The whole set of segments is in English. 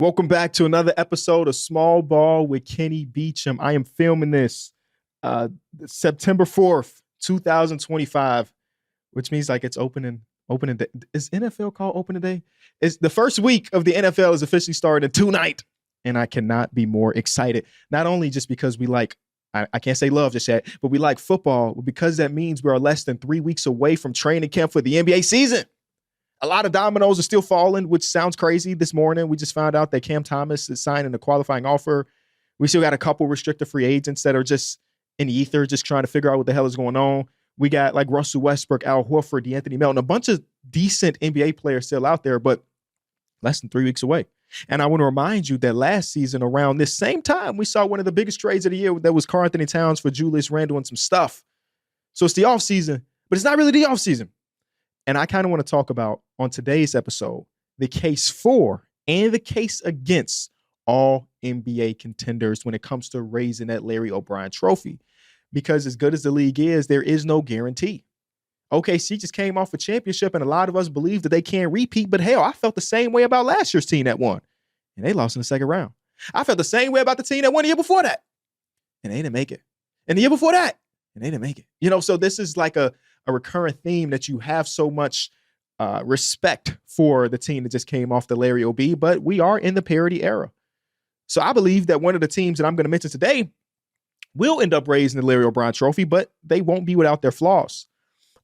Welcome back to another episode of Small Ball with Kenny Beecham. I am filming this September 4th, 2025, which means like it's opening day. Is NFL called opening day? It's the first week of the NFL is officially starting tonight, and I cannot be more excited. Not only just because we like, I can't say love just yet, but we like football, but because that means we are less than 3 weeks away from training camp for the NBA season. A lot of dominoes are still falling, which sounds crazy. This morning, we just found out that Cam Thomas is signing a qualifying offer. We still got a couple restricted free agents that are just in the ether, just trying to figure out what the hell is going on. We got like Russell Westbrook, Al Horford, DeAnthony Melton, a bunch of decent NBA players still out there, but less than 3 weeks away. And I want to remind you that last season, around this same time, we saw one of the biggest trades of the year that was Karl-Anthony Towns for Julius Randle and some stuff. So it's the offseason, but it's not really the offseason. And I kind of want to talk about on today's episode, the case for and the case against all NBA contenders when it comes to raising that Larry O'Brien trophy. Because as good as the league is, there is no guarantee. OKC just came off a championship, and a lot of us believe that they can't repeat. But hell, I felt the same way about last year's team that won, and they lost in the second round. I felt the same way about the team that won the year before that, and they didn't make it. And the year before that, and they didn't make it. You know, so this is like a recurrent theme that you have so much respect for the team that just came off the Larry O.B., but we are in the parity era. So I believe that one of the teams that I'm going to mention today will end up raising the Larry O'Brien trophy, but they won't be without their flaws.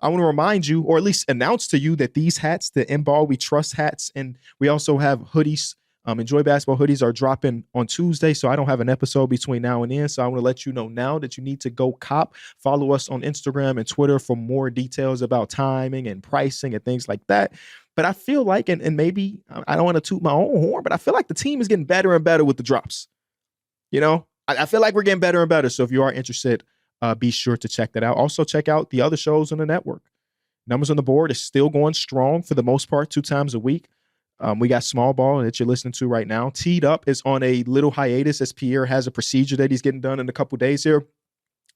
I want to remind you, or at least announce to you, that these hats, the In Ball We Trust hats, and we also have hoodies. Enjoy Basketball hoodies are dropping on Tuesday, so I don't have an episode between now and then. So I want to let you know now that you need to go cop. Follow us on Instagram and Twitter for more details about timing and pricing and things like that. But I feel like, and maybe I don't want to toot my own horn, but I feel like the team is getting better and better with the drops. You know, I feel like we're getting better and better. So if you are interested, be sure to check that out. Also, check out the other shows on the network. Numbers on the Board is still going strong for the most part, 2 times a week. We got Small Ball that you're listening to right now. Teed Up is on a little hiatus as Pierre has a procedure that he's getting done in a couple days here.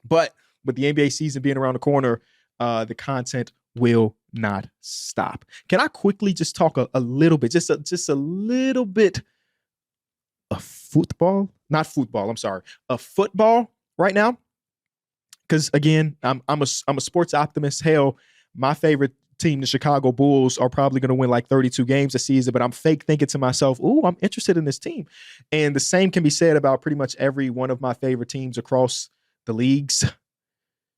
But with the NBA season being around the corner, the content will not stop. Can I quickly just talk a little bit, just a little bit of football? Not football, I'm sorry. Of football right now. Because again, I'm a sports optimist. Hell, my favorite team, the Chicago Bulls, are probably going to win like 32 games a season, but I'm fake thinking to myself, ooh, I'm interested in this team. And the same can be said about pretty much every one of my favorite teams across the leagues.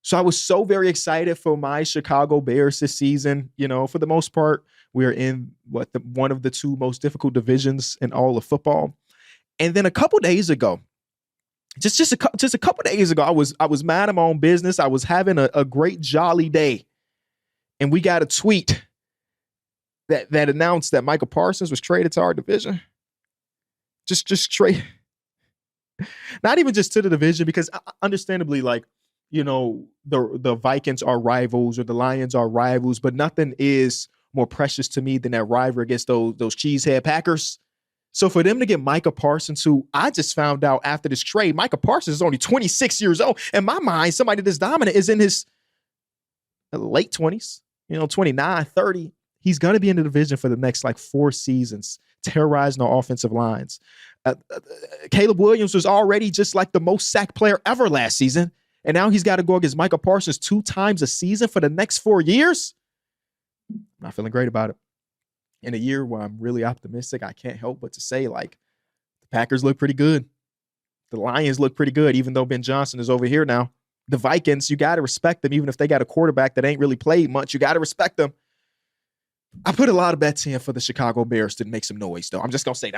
So I was so very excited for my Chicago Bears this season. You know, for the most part, we're in one of the 2 most difficult divisions in all of football. And then a couple days ago, just a couple days ago, I was mad at my own business. I was having a great jolly day. And we got a tweet that announced that Micah Parsons was traded to our division. Just trade. Not even just to the division, because understandably, like, you know, the Vikings are rivals or the Lions are rivals, but nothing is more precious to me than that rivalry against those cheesehead Packers. So for them to get Micah Parsons, who I just found out after this trade, Micah Parsons is only 26 years old. In my mind, somebody this dominant is in his late 20s. 29, 30, he's going to be in the division for the next like 4 seasons, terrorizing our offensive lines. Caleb Williams was already just like the most sacked player ever last season. And now he's got to go against Micah Parsons 2 times a season for the next 4 years. I'm not feeling great about it. In a year where I'm really optimistic, I can't help but to say, like, the Packers look pretty good. The Lions look pretty good, even though Ben Johnson is over here now. The Vikings, you got to respect them, even if they got a quarterback that ain't really played much. You got to respect them. I put a lot of bets in for the Chicago Bears to make some noise, though. I'm just going to say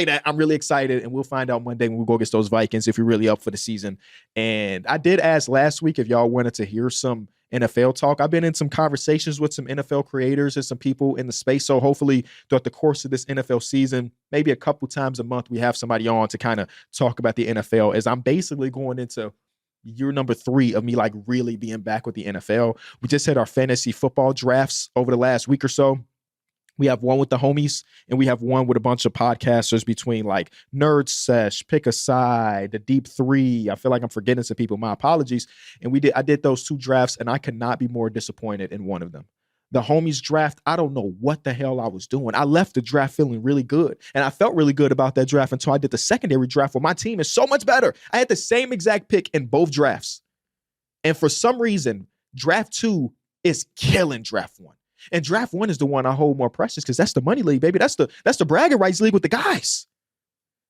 that. I'm really excited, and we'll find out Monday when we go against those Vikings if you're really up for the season. And I did ask last week if y'all wanted to hear some NFL talk. I've been in some conversations with some NFL creators and some people in the space, so hopefully throughout the course of this NFL season, maybe a couple times a month, we have somebody on to kind of talk about the NFL, as I'm basically going into year number 3 of me like really being back with the NFL. We just had our fantasy football drafts over the last week or so. We have one with the homies, and we have one with a bunch of podcasters between like Nerd Sesh, Pick a Side, the Deep 3. I feel like I'm forgetting some people. My apologies. And I did those 2 drafts, and I could not be more disappointed in one of them. the homies draft, I don't know what the hell I was doing. I left the draft feeling really good. And I felt really good about that draft until I did the secondary draft where my team is so much better. I had the same exact pick in both drafts. And for some reason, draft 2 is killing draft 1. And draft 1 is the one I hold more precious because that's the money league, baby. That's the bragging rights league with the guys.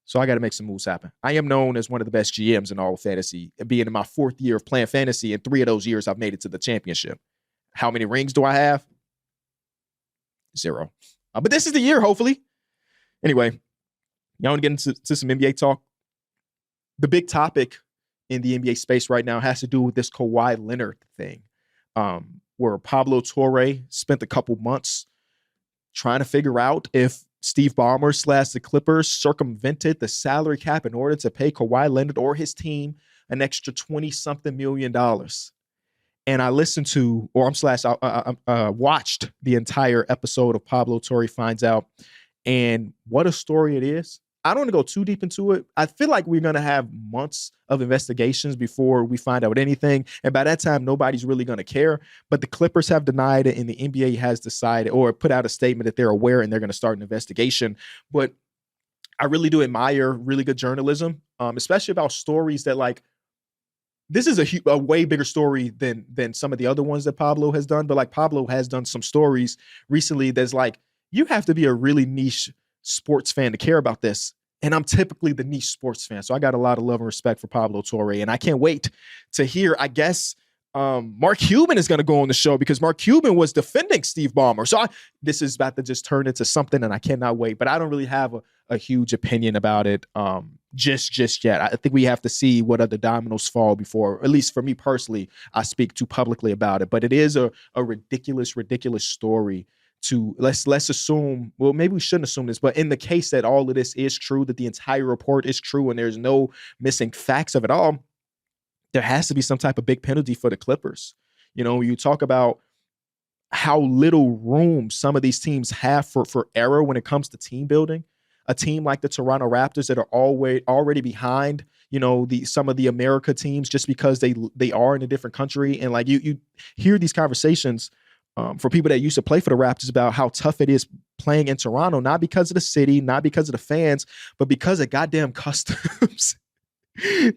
So I got to make some moves happen. I am known as one of the best GMs in all of fantasy, being in my 4th year of playing fantasy. In 3 of those years, I've made it to the championship. How many rings do I have? 0. But this is the year, hopefully. Anyway, y'all want to get into some NBA talk? The big topic in the NBA space right now has to do with this Kawhi Leonard thing, where Pablo Torre spent a couple months trying to figure out if Steve Ballmer / the Clippers circumvented the salary cap in order to pay Kawhi Leonard or his team an extra $20-something million. And I listened to, I watched the entire episode of Pablo Torre Finds Out. And what a story it is. I don't want to go too deep into it. I feel like we're going to have months of investigations before we find out anything. And by that time, nobody's really going to care. But the Clippers have denied it, and the NBA has decided or put out a statement that they're aware and they're going to start an investigation. But I really do admire really good journalism, especially about stories that, like, this is a way bigger story than some of the other ones that Pablo has done. But like, Pablo has done some stories recently that's like, you have to be a really niche sports fan to care about this. And I'm typically the niche sports fan. So I got a lot of love and respect for Pablo Torre. And I can't wait to hear, I guess, Mark Cuban is going to go on the show because Mark Cuban was defending Steve Ballmer. So this is about to just turn into something, and I cannot wait. But I don't really have a huge opinion about it just yet. I think we have to see what other dominoes fall before, at least for me personally, I speak too publicly about it. But it is a ridiculous story. To let's assume, well, maybe we shouldn't assume this, but in the case that all of this is true, that the entire report is true and there's no missing facts of it all, there has to be some type of big penalty for the Clippers. You know, you talk about how little room some of these teams have for error when it comes to team building. A team like the Toronto Raptors that are already behind, you know, some of the America teams just because they are in a different country. And like you hear these conversations for people that used to play for the Raptors about how tough it is playing in Toronto, not because of the city, not because of the fans, but because of goddamn customs.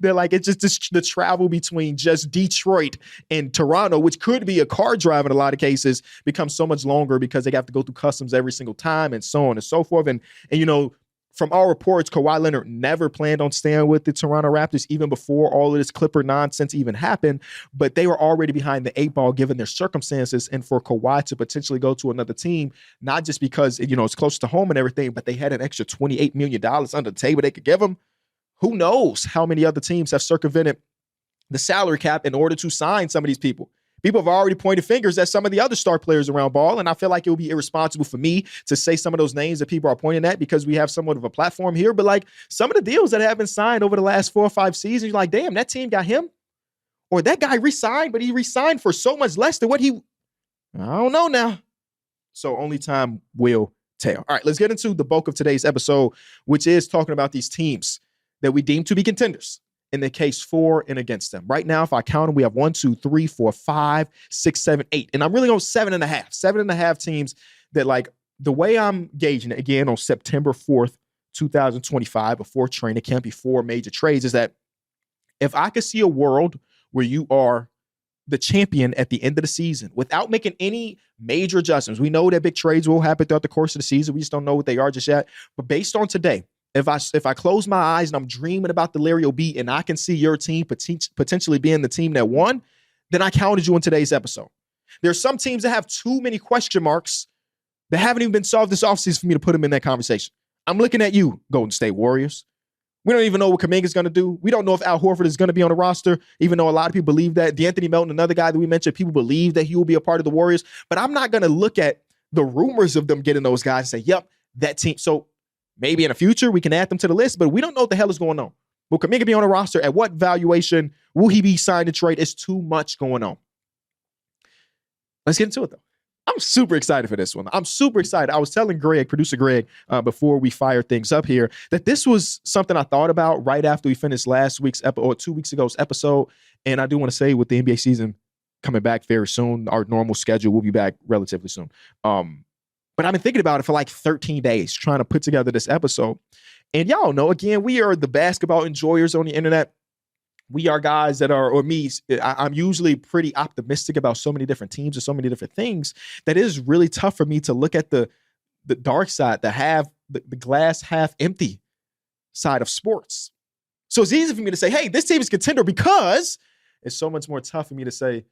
They're like, it's just the travel between just Detroit and Toronto, which could be a car drive in a lot of cases, becomes so much longer because they have to go through customs every single time and so on and so forth. And you know, from all reports, Kawhi Leonard never planned on staying with the Toronto Raptors even before all of this Clipper nonsense even happened. But they were already behind the 8 ball given their circumstances. And for Kawhi to potentially go to another team, not just because, you know, it's close to home and everything, but they had an extra $28 million under the table they could give him. Who knows how many other teams have circumvented the salary cap in order to sign some of these people. People have already pointed fingers at some of the other star players around ball, and I feel like it would be irresponsible for me to say some of those names that people are pointing at because we have somewhat of a platform here. But like some of the deals that have been signed over the last 4 or 5 seasons, you're like, damn, that team got him. Or that guy re-signed, but he re-signed for so much less than what I don't know now. So only time will tell. All right, let's get into the bulk of today's episode, which is talking about these teams that we deem to be contenders in the case for and against them. Right now, if I count them, we have 1, 2, 3, 4, 5, 6, 7, 8. And I'm really on 7.5. 7.5 teams that, like, the way I'm gauging it, again, on September 4th, 2025, before training camp, before major trades, is that if I could see a world where you are the champion at the end of the season without making any major adjustments, we know that big trades will happen throughout the course of the season. We just don't know what they are just yet. But based on today, if I close my eyes and I'm dreaming about the Larry O'B and I can see your team potentially being the team that won, then I counted you in today's episode. There's some teams that have too many question marks that haven't even been solved this offseason for me to put them in that conversation. I'm looking at you, Golden State Warriors. We don't even know what Kuminga's going to do. We don't know if Al Horford is going to be on the roster, even though a lot of people believe that. D'Anthony Melton, another guy that we mentioned, people believe that he will be a part of the Warriors. But I'm not going to look at the rumors of them getting those guys and say, yep, that team. So maybe in the future we can add them to the list, but we don't know what the hell is going on. Will Kuminga be on the roster? At what valuation? Will he be signed to trade? It's too much going on. Let's get into it, though. I'm super excited for this one. I'm super excited. I was telling Greg, producer Greg, before we fired things up here, that this was something I thought about right after we finished last week's episode or 2 weeks ago's episode. And I do want to say with the NBA season coming back very soon. Our normal schedule will be back relatively soon. But I've been thinking about it for like 13 days, trying to put together this episode. And y'all know, again, we are the basketball enjoyers on the internet. We are guys that are, or me, I'm usually pretty optimistic about so many different teams and so many different things that it is really tough for me to look at the dark side, the glass half empty side of sports. So it's easy for me to say, hey, this team is contender because it's so much more tough for me to say,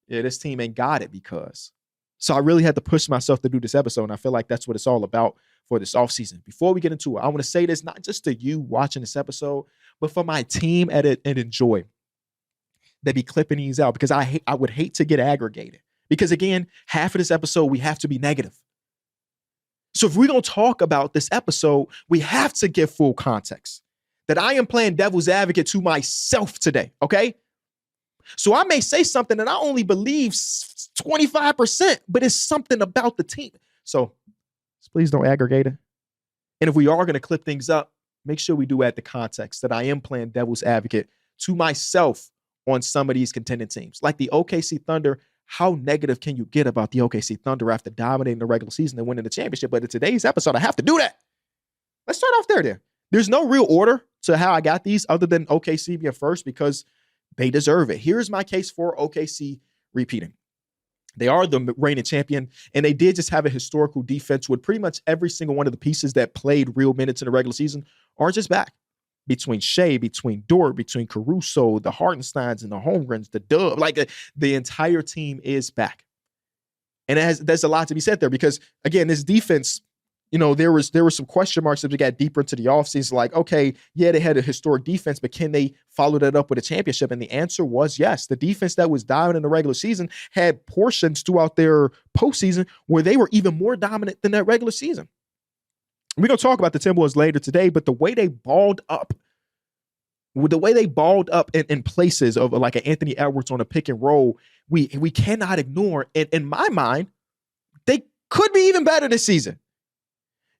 yeah, this team ain't got it because. So I really had to push myself to do this episode, and I feel like that's what it's all about for this offseason. Before we get into it, I want to say this not just to you watching this episode, but for my team at it and Enjoy that be clipping these out, because I would hate to get aggregated. Because again, half of this episode, we have to be negative. So if we're going to talk about this episode, we have to give full context that I am playing devil's advocate to myself today, okay? So I may say something that I only believe 25%, but it's something about the team. So please don't aggregate it. And if we are going to clip things up, make sure we do add the context that I am playing devil's advocate to myself on some of these contending teams. Like the OKC Thunder, how negative can you get about the OKC Thunder after dominating the regular season and winning the championship? But in today's episode, I have to do that. Let's start off there. There's no real order to how I got these other than OKC being first because they deserve it. Here's my case for OKC repeating. They are the reigning champion, and they did just have a historical defense with pretty much every single one of the pieces that played real minutes in the regular season are just back. Between Shea, between Dort, between Caruso, the Hartensteins and the Holmgrens, the Dub, like the entire team is back. And there's a lot to be said there because, again, this defense, you know, there were some question marks as we got deeper into the offseason. Like, okay, yeah, they had a historic defense, but can they follow that up with a championship? And the answer was yes. The defense that was dominant in the regular season had portions throughout their postseason where they were even more dominant than that regular season. We're going to talk about the Timberwolves later today, but the way they balled up, in places of like an Anthony Edwards on a pick and roll, we cannot ignore. And in my mind, they could be even better this season.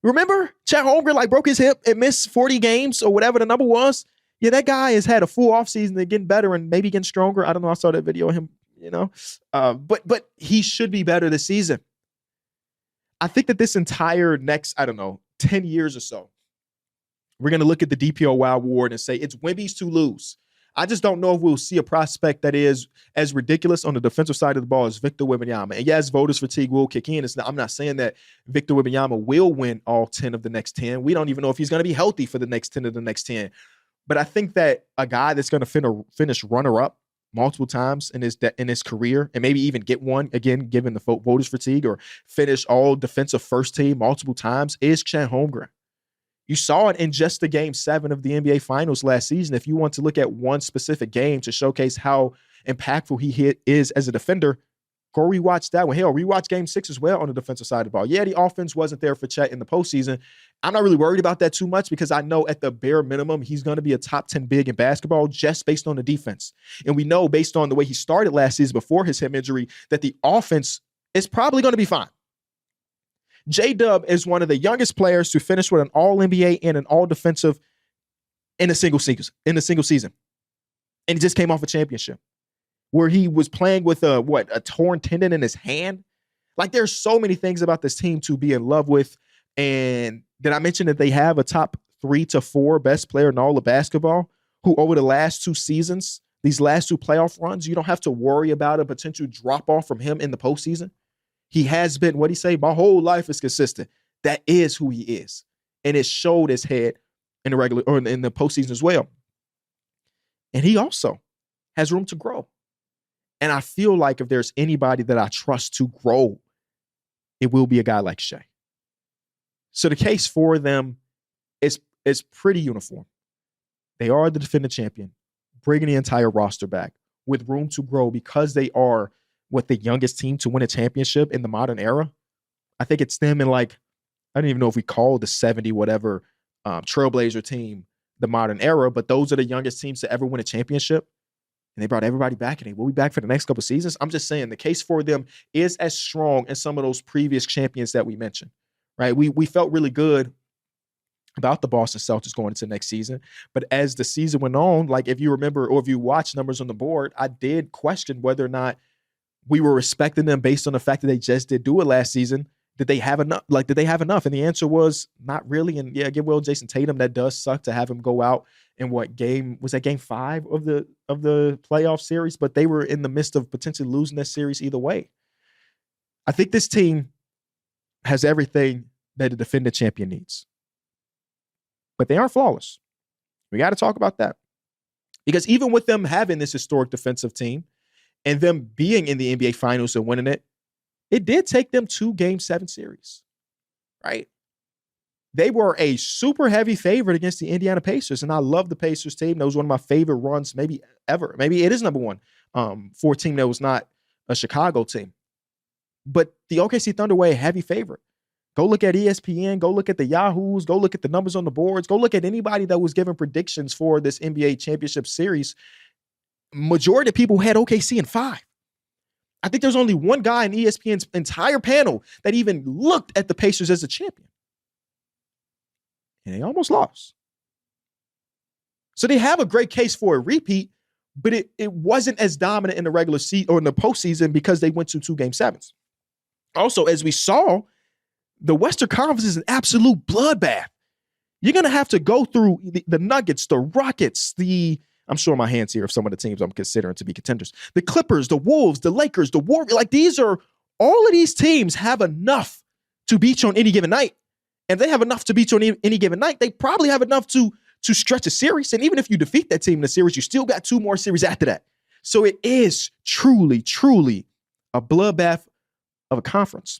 Remember, Chet Holmgren broke his hip and missed 40 games or whatever the number was. Yeah, that guy has had a full offseason and getting better and maybe getting stronger. I don't know. I saw that video of him, but he should be better this season. I think that this entire next, 10 years or so, we're going to look at the DPOY award and say it's Wemby's to lose. I just don't know if we'll see a prospect that is as ridiculous on the defensive side of the ball as Victor Wembanyama. And yes, voters fatigue will kick in. I'm not saying that Victor Wembanyama will win all 10 of the next 10. We don't even know if he's going to be healthy for the next 10 of the next 10. But I think that a guy that's going to finish runner-up multiple times in his career and maybe even get one, again, given the voters fatigue, or finish all defensive first team multiple times is Chet Holmgren. You saw it in just the Game 7 of the NBA Finals last season. If you want to look at one specific game to showcase how impactful he is as a defender, go rewatch that one. Hell, rewatch Game 6 as well on the defensive side of the ball. Yeah, the offense wasn't there for Chet in the postseason. I'm not really worried about that too much because I know at the bare minimum he's going to be a top 10 big in basketball just based on the defense. And we know based on the way he started last season before his hip injury that the offense is probably going to be fine. J-Dub is one of the youngest players to finish with an All-NBA and an All-Defensive in a single season. And he just came off a championship where he was playing with a torn tendon in his hand. Like, there's so many things about this team to be in love with. And did I mention that they have a top 3 to 4 best player in all of basketball who over the last 2 seasons, these last 2 playoff runs, you don't have to worry about a potential drop-off from him in the postseason. He has been, what'd he say? My whole life is consistent. That is who he is. And it showed his head in the regular or in the postseason as well. And he also has room to grow. And I feel like if there's anybody that I trust to grow, it will be a guy like Shea. So the case for them is pretty uniform. They are the defending champion, bringing the entire roster back with room to grow because they are the youngest team to win a championship in the modern era. I think it's them and I don't even know if we call the 70 whatever Trailblazer team the modern era, but those are the youngest teams to ever win a championship. And they brought everybody back, and they will be back for the next couple of seasons. I'm just saying the case for them is as strong as some of those previous champions that we mentioned, right? We felt really good about the Boston Celtics going into next season. But as the season went on, if you remember or if you watch numbers on the board, I did question whether or not we were respecting them based on the fact that they just did do it last season. Did they have enough? Did they have enough? And the answer was not really. And yeah, get well, Jason Tatum. That does suck to have him go out in what game was that? Game 5 of the playoff series. But they were in the midst of potentially losing that series either way. I think this team has everything that a defending champion needs, but they aren't flawless. We got to talk about that, because even with them having this historic defensive team and them being in the NBA Finals and winning it, it did take them 2 Game 7 series, right? They were a super heavy favorite against the Indiana Pacers, and I love the Pacers team. That was one of my favorite runs maybe ever. Maybe it is number one for a team that was not a Chicago team. But the OKC Thunder were a heavy favorite. Go look at ESPN. Go look at the Yahoos. Go look at the numbers on the boards. Go look at anybody that was giving predictions for this NBA championship series. Majority of people had OKC in 5. I think there's only one guy in ESPN's entire panel that even looked at the Pacers as a champion. And they almost lost. So they have a great case for a repeat, but it wasn't as dominant in the regular season or in the postseason because they went to 2 Game 7s. Also, as we saw, the Western Conference is an absolute bloodbath. You're going to have to go through the Nuggets, the Rockets, I'm showing my hands here of some of the teams I'm considering to be contenders. The Clippers, the Wolves, the Lakers, the Warriors. All of these teams have enough to beat you on any given night. And if they have enough to beat you on any given night, they probably have enough to stretch a series. And even if you defeat that team in the series, you still got 2 more series after that. So it is truly, truly a bloodbath of a conference.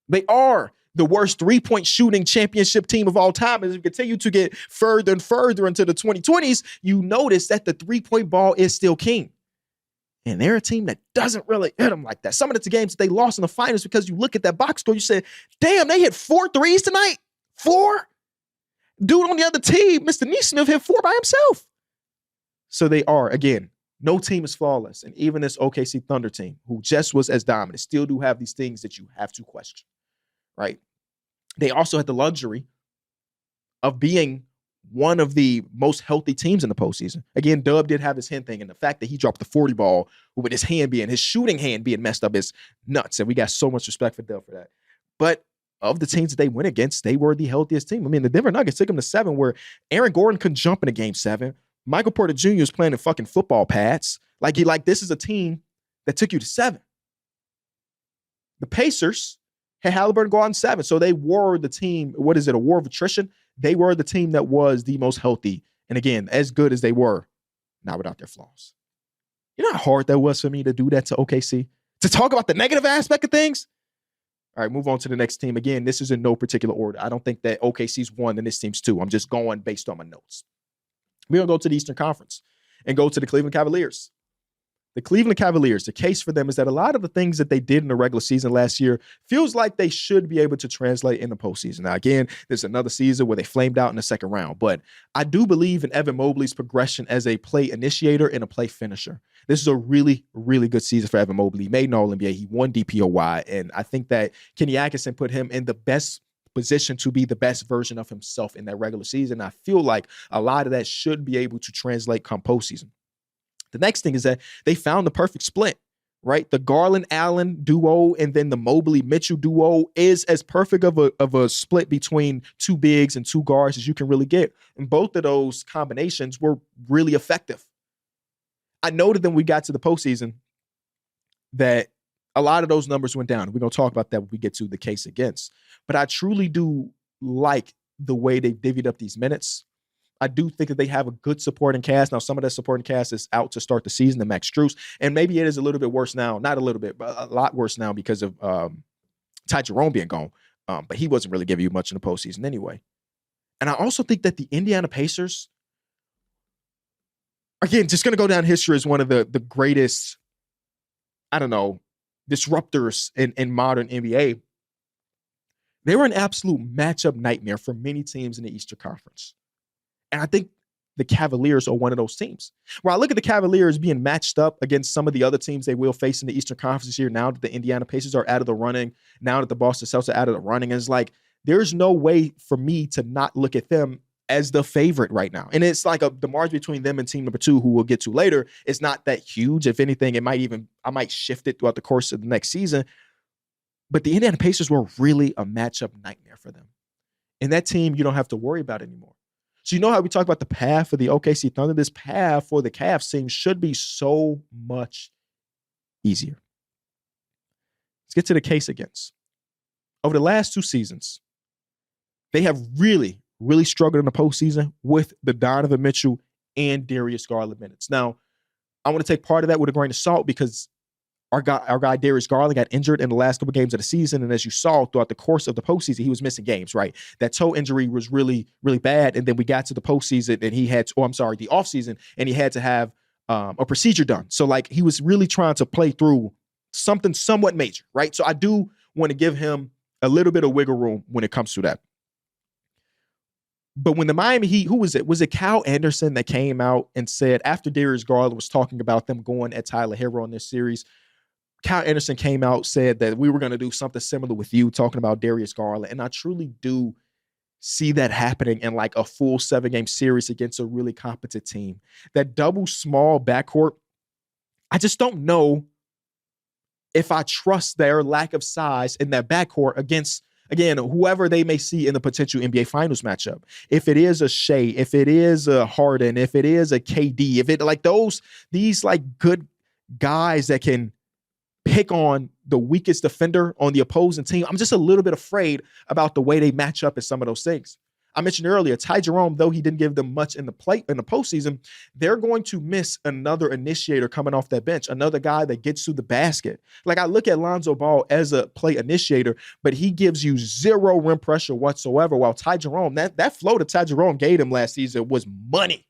They are the worst 3-point shooting championship team of all time. As we continue to get further and further into the 2020s, you notice that the 3-point ball is still king. And they're a team that doesn't really hit them like that. Some of the games that they lost in the finals, because you look at that box score, you say, damn, they hit 4 threes tonight? 4? Dude on the other team, Mr. Neesmith, hit 4 by himself. So they are, again, no team is flawless. And even this OKC Thunder team, who just was as dominant, still do have these things that you have to question, right? They also had the luxury of being one of the most healthy teams in the postseason. Again, Dub did have his hand thing, and the fact that he dropped the 40 ball with his shooting hand being messed up is nuts. And we got so much respect for Dub for that. But of the teams that they went against, they were the healthiest team. I mean, the Denver Nuggets took them to 7, where Aaron Gordon couldn't jump in a Game 7. Michael Porter Jr. was playing in fucking football pads. This is a team that took you to 7. The Pacers had Halliburton go out in 7. So they were the team, a war of attrition? They were the team that was the most healthy. And again, as good as they were, not without their flaws. You know how hard that was for me to do that to OKC? To talk about the negative aspect of things? All right, move on to the next team. Again, this is in no particular order. I don't think that OKC's 1 and this team's 2. I'm just going based on my notes. We're going to go to the Eastern Conference and go to the Cleveland Cavaliers. The Cleveland Cavaliers, the case for them is that a lot of the things that they did in the regular season last year feels like they should be able to translate in the postseason. Now, again, there's another season where they flamed out in the second round, but I do believe in Evan Mobley's progression as a play initiator and a play finisher. This is a really, really good season for Evan Mobley. He made an All-NBA. He won DPOY, and I think that Kenny Atkinson put him in the best position to be the best version of himself in that regular season. I feel like a lot of that should be able to translate come postseason. The next thing is that they found the perfect split, right? The Garland-Allen duo and then the Mobley-Mitchell duo is as perfect of a split between 2 bigs and 2 guards as you can really get. And both of those combinations were really effective. I noted when we got to the postseason that a lot of those numbers went down. We're going to talk about that when we get to the case against. But I truly do like the way they divvied up these minutes. I do think that they have a good supporting cast. Now, some of that supporting cast is out to start the season, the Max Strus, and maybe it is a little bit worse now. Not a little bit, but a lot worse now because of Ty Jerome being gone. But he wasn't really giving you much in the postseason anyway. And I also think that the Indiana Pacers, again, just going to go down history as one of the greatest, disruptors in modern NBA. They were an absolute matchup nightmare for many teams in the Eastern Conference. And I think the Cavaliers are one of those teams. Where I look at the Cavaliers being matched up against some of the other teams they will face in the Eastern Conference this year, now that the Indiana Pacers are out of the running, now that the Boston Celtics are out of the running, and it's like, there's no way for me to not look at them as the favorite right now. And it's like the margin between them and team number 2, who we'll get to later, is not that huge. If anything, I might shift it throughout the course of the next season. But the Indiana Pacers were really a matchup nightmare for them. And that team, you don't have to worry about anymore. So you know how we talk about the path for the OKC Thunder? This path for the Cavs team should be so much easier. Let's get to the case against. Over the last 2 seasons, they have really struggled in the postseason with the Donovan Mitchell and Darius Garland minutes. Now, I want to take part of that with a grain of salt because our guy Darius Garland got injured in the last couple games of the season, and as you saw throughout the course of the postseason, he was missing games, right? That toe injury was really, really bad, and then we got to the postseason, and the offseason, and he had to have a procedure done. So, like, he was really trying to play through something somewhat major, right? So I do want to give him a little bit of wiggle room when it comes to that. But when the Miami Heat, who was it? Was it Kyle Anderson that came out and said, after Darius Garland was talking about them going at Tyler Herro in this series, Kyle Anderson came out, said that we were going to do something similar with you, talking about Darius Garland. And I truly do see that happening in like a full 7-game series against a really competent team. That double small backcourt, I just don't know if I trust their lack of size in that backcourt against, again, whoever they may see in the potential NBA Finals matchup. If it is a Shea, if it is a Harden, if it is a KD, if it like these like good guys that can pick on the weakest defender on the opposing team, I'm just a little bit afraid about the way they match up in some of those things. I mentioned earlier, Ty Jerome, though he didn't give them much in the postseason, they're going to miss another initiator coming off that bench, another guy that gets to the basket. Like, I look at Lonzo Ball as a play initiator, but he gives you zero rim pressure whatsoever, while Ty Jerome, that flow that Ty Jerome gave him last season was money.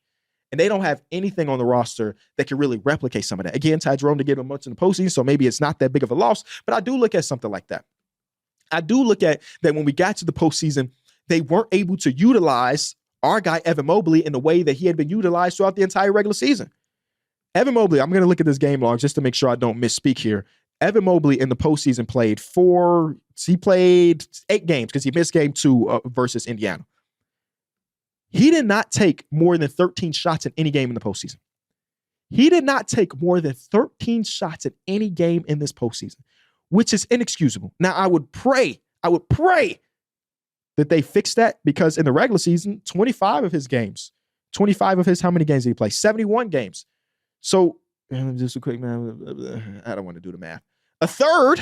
And they don't have anything on the roster that can really replicate some of that. Again, Ty Jerome didn't give him much in the postseason, so maybe it's not that big of a loss, but I do look at something like that. I do look at that when we got to the postseason, they weren't able to utilize our guy, Evan Mobley, in the way that he had been utilized throughout the entire regular season. Evan Mobley, I'm going to look at this game log just to make sure I don't misspeak here. Evan Mobley in the postseason played 8 games because he missed game 2 versus Indiana. He did not take more than 13 shots in any game in the postseason. He did not take more than 13 shots in any game in this postseason, which is inexcusable. Now, I would pray that they fix that, because in the regular season, 25 of his, how many games did he play? 71 games. So, just a quick man, I don't want to do the math. About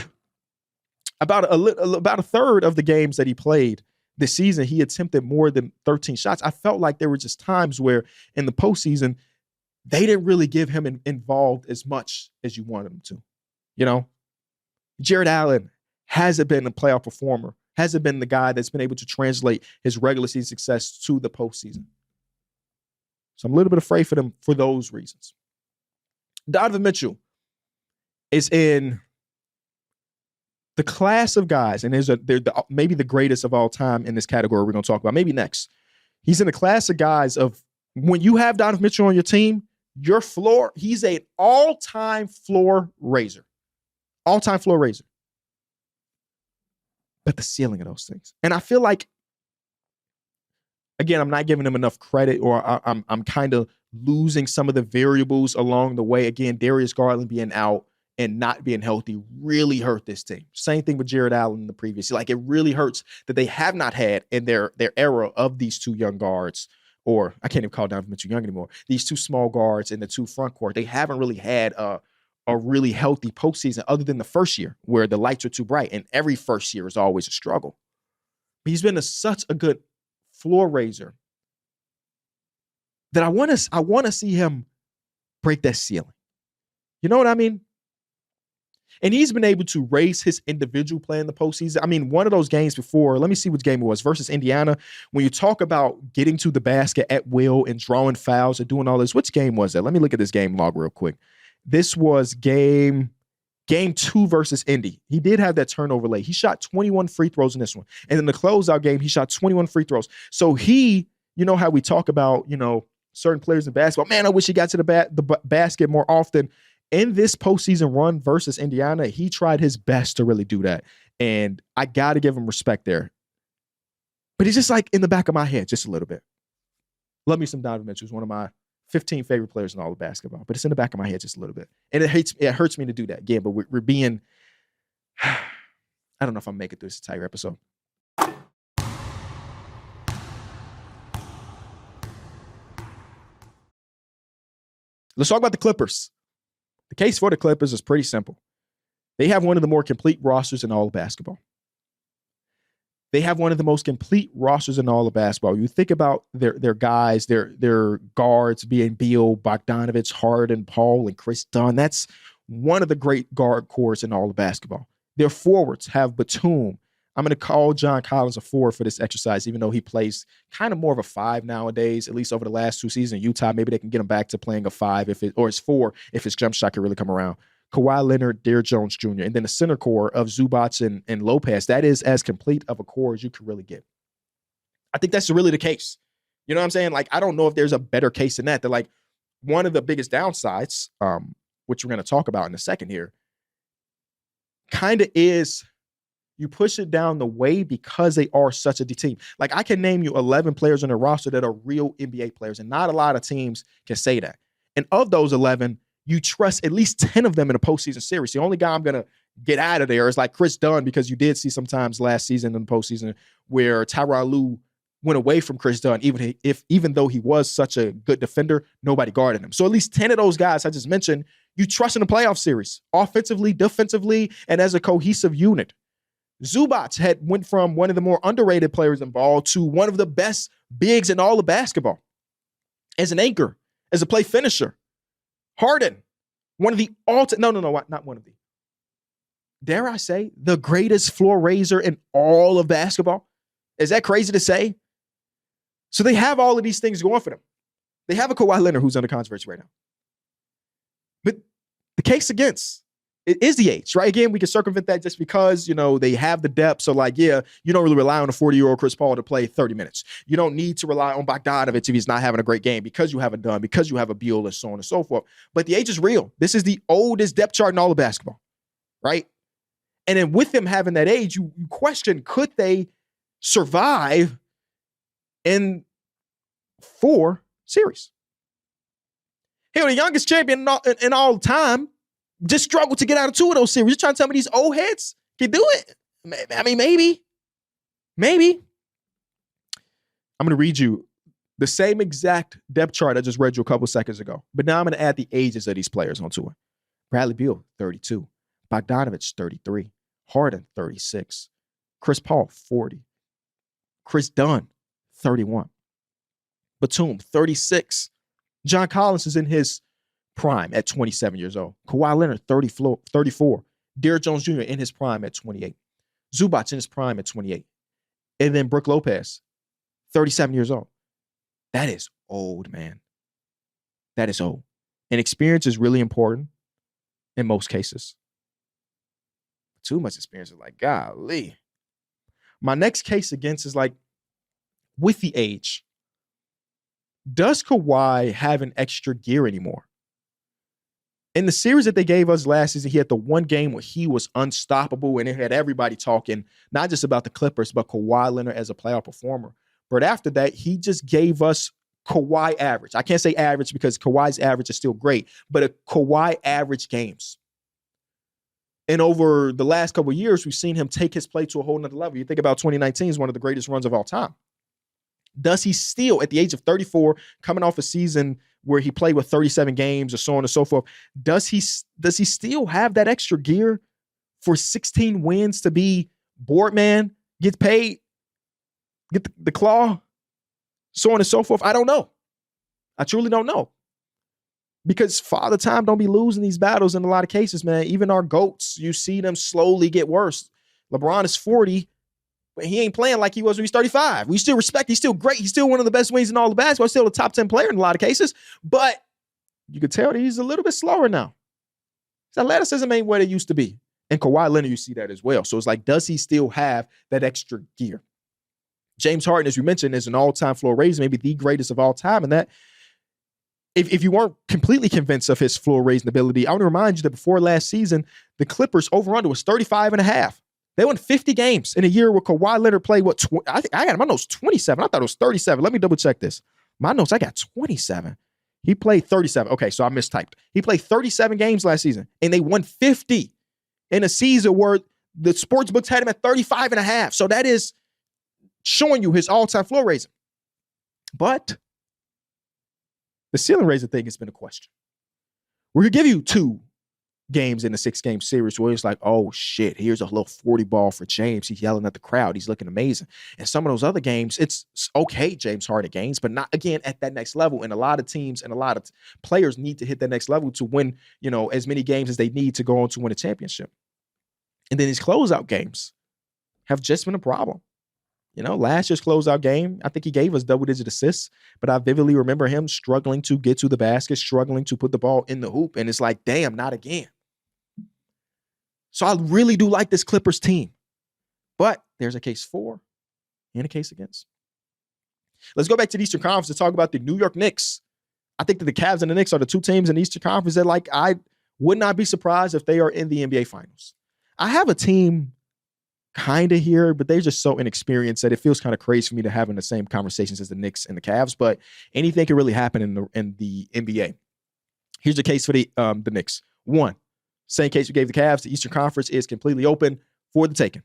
a third of the games that he played this season, he attempted more than 13 shots. I felt like there were just times where in the postseason, they didn't really give him involved as much as you wanted him to. You know, Jared Allen hasn't been a playoff performer, hasn't been the guy that's been able to translate his regular season success to the postseason. So I'm a little bit afraid for them for those reasons. Donovan Mitchell is in the class of guys, and they're maybe the greatest of all time in this category we're going to talk about, maybe next. He's in the class of guys of when you have Donovan Mitchell on your team, your floor, he's an all-time floor raiser. All-time floor raiser. But the ceiling of those things. And I feel like, again, I'm not giving him enough credit, or I'm kind of losing some of the variables along the way. Again, Darius Garland being out and not being healthy really hurt this team. Same thing with Jared Allen in the previous. Like, it really hurts that they have not had in their era of these 2 young guards, or I can't even call Donovan Mitchell young anymore, these 2 small guards in the 2 front court. They haven't really had a really healthy postseason other than the first year where the lights are too bright, and every first year is always a struggle. But he's been such a good floor raiser that I want to see him break that ceiling. You know what I mean? And he's been able to raise his individual play in the postseason. I mean, one of those games before, let me see which game it was, versus Indiana. When you talk about getting to the basket at will and drawing fouls and doing all this, which game was that? Let me look at this game log real quick. This was game 2 versus Indy. He did have that turnover late. He shot 21 free throws in this one. And in the closeout game, he shot 21 free throws. So you know how we talk about, certain players in basketball, man, I wish he got to the basket more often. In this postseason run versus Indiana, he tried his best to really do that. And I got to give him respect there. But he's just like in the back of my head just a little bit. Love me some Donovan Mitchell. He's one of my 15 favorite players in all of basketball, but it's in the back of my head just a little bit. And it hurts me to do that again, but we're being, I don't know if I'm making this entire episode. Let's talk about the Clippers. The case for the Clippers is pretty simple. They have one of the more complete rosters in all of basketball. They have one of the most complete rosters in all of basketball. You think about their guys, their guards being Beal, Bogdanovich, Harden, Paul, and Chris Dunn. That's one of the great guard cores in all of basketball. Their forwards have Batum. I'm going to call John Collins a 4 for this exercise, even though he plays kind of more of a 5 nowadays, at least over the last 2 seasons in Utah. Maybe they can get him back to playing a 5 or it's 4 if his jump shot can really come around. Kawhi Leonard, Derrick Jones Jr., and then the center core of Zubac and Lopez. That is as complete of a core as you can really get. I think that's really the case. You know what I'm saying? Like, I don't know if there's a better case than that. That, like, one of the biggest downsides, which we're going to talk about in a second here, kind of is you push it down the way because they are such a deep team. Like, I can name you 11 players on their roster that are real NBA players, and not a lot of teams can say that. And of those 11, you trust at least 10 of them in a postseason series. The only guy I'm going to get out of there is like Chris Dunn, because you did see sometimes last season in the postseason where Tyronn Lue went away from Chris Dunn, even though he was such a good defender, nobody guarded him. So at least 10 of those guys I just mentioned, you trust in the playoff series, offensively, defensively, and as a cohesive unit. Zubac went from one of the more underrated players in ball to one of the best bigs in all of basketball as an anchor, as a play finisher. Harden, one of the not one of the, dare I say, the greatest floor raiser in all of basketball. Is that crazy to say? So they have all of these things going for them. They have a Kawhi Leonard who's under controversy right now. But the case against it is the age, right? Again, we can circumvent that just because, they have the depth. So, like, yeah, you don't really rely on a 40-year-old Chris Paul to play 30 minutes. You don't need to rely on Bogdanovich if he's not having a great game because you have a Dunn, because you have a Beal, and so on and so forth. But the age is real. This is the oldest depth chart in all of basketball, right? And then with them having that age, you question, could they survive in 4 series? Hell, the youngest champion in all time just struggled to get out of 2 of those series. You're trying to tell me these old heads can do it? I mean, maybe. I'm going to read you the same exact depth chart I just read you a couple seconds ago. But now I'm going to add the ages of these players onto it. Bradley Beal, 32. Bogdanovich, 33. Harden, 36. Chris Paul, 40. Chris Dunn, 31. Batum, 36. John Collins is in his prime at 27 years old. Kawhi Leonard, 34. Derrick Jones Jr. in his prime at 28. Zubac in his prime at 28. And then Brook Lopez, 37 years old. That is old, man. That is old. And experience is really important in most cases. Too much experience is like, golly. My next case against is like, with the age, does Kawhi have an extra gear anymore? In the series that they gave us last season, he had the one game where he was unstoppable, and it had everybody talking, not just about the Clippers, but Kawhi Leonard as a playoff performer. But after that, he just gave us Kawhi average. I can't say average because Kawhi's average is still great, but a Kawhi average games. And over the last couple of years, we've seen him take his play to a whole nother level. You think about 2019 is one of the greatest runs of all time. Does he still, at the age of 34, coming off a season where he played with 37 games or so on and so forth, does he still have that extra gear for 16 wins to be board man, get paid, get the claw, so on and so forth? I don't know. I truly don't know. Because Father Time don't be losing these battles in a lot of cases, man. Even our GOATs, you see them slowly get worse. LeBron is 40, but he ain't playing like he was when he's 35. We still respect. He's still great. He's still one of the best wings in all the basketball. He's still a top 10 player in a lot of cases. But you could tell that he's a little bit slower now. His athleticism ain't what it used to be. And Kawhi Leonard, you see that as well. So it's like, does he still have that extra gear? James Harden, as you mentioned, is an all-time floor raiser, maybe the greatest of all time. And that, if you weren't completely convinced of his floor raising ability, I want to remind you that before last season, the Clippers over-under was 35.5. They won 50 games in a year where Kawhi Leonard played, I got him, I know it's 27. I thought it was 37. Let me double check this. My notes, I got 27. He played 37. Okay, so I mistyped. He played 37 games last season, and they won 50 in a season where the sports books had him at 35 and a half. So that is showing you his all-time floor raising. But the ceiling raiser thing has been a question. We're going to give you 2 games in the 6-game series where it's like, oh shit, here's a little 40 ball for James. He's yelling at the crowd. He's looking amazing. And some of those other games, it's okay, James Harden games, but not again at that next level. And a lot of teams and a lot of players need to hit that next level to win, as many games as they need to go on to win a championship. And then these closeout games have just been a problem. Last year's closeout game, I think he gave us double-digit assists, but I vividly remember him struggling to get to the basket, struggling to put the ball in the hoop, and it's like, damn, not again. So I really do like this Clippers team, but there's a case for and a case against. Let's go back to the Eastern Conference to talk about the New York Knicks. I think that the Cavs and the Knicks are the 2 teams in the Eastern Conference that, I would not be surprised if they are in the NBA Finals. I have a team kind of here, but they're just so inexperienced that it feels kind of crazy for me to have in the same conversations as the Knicks and the Cavs, but anything can really happen in the NBA. Here's the case for the Knicks. 1, same case we gave the Cavs. The Eastern Conference is completely open for the taking.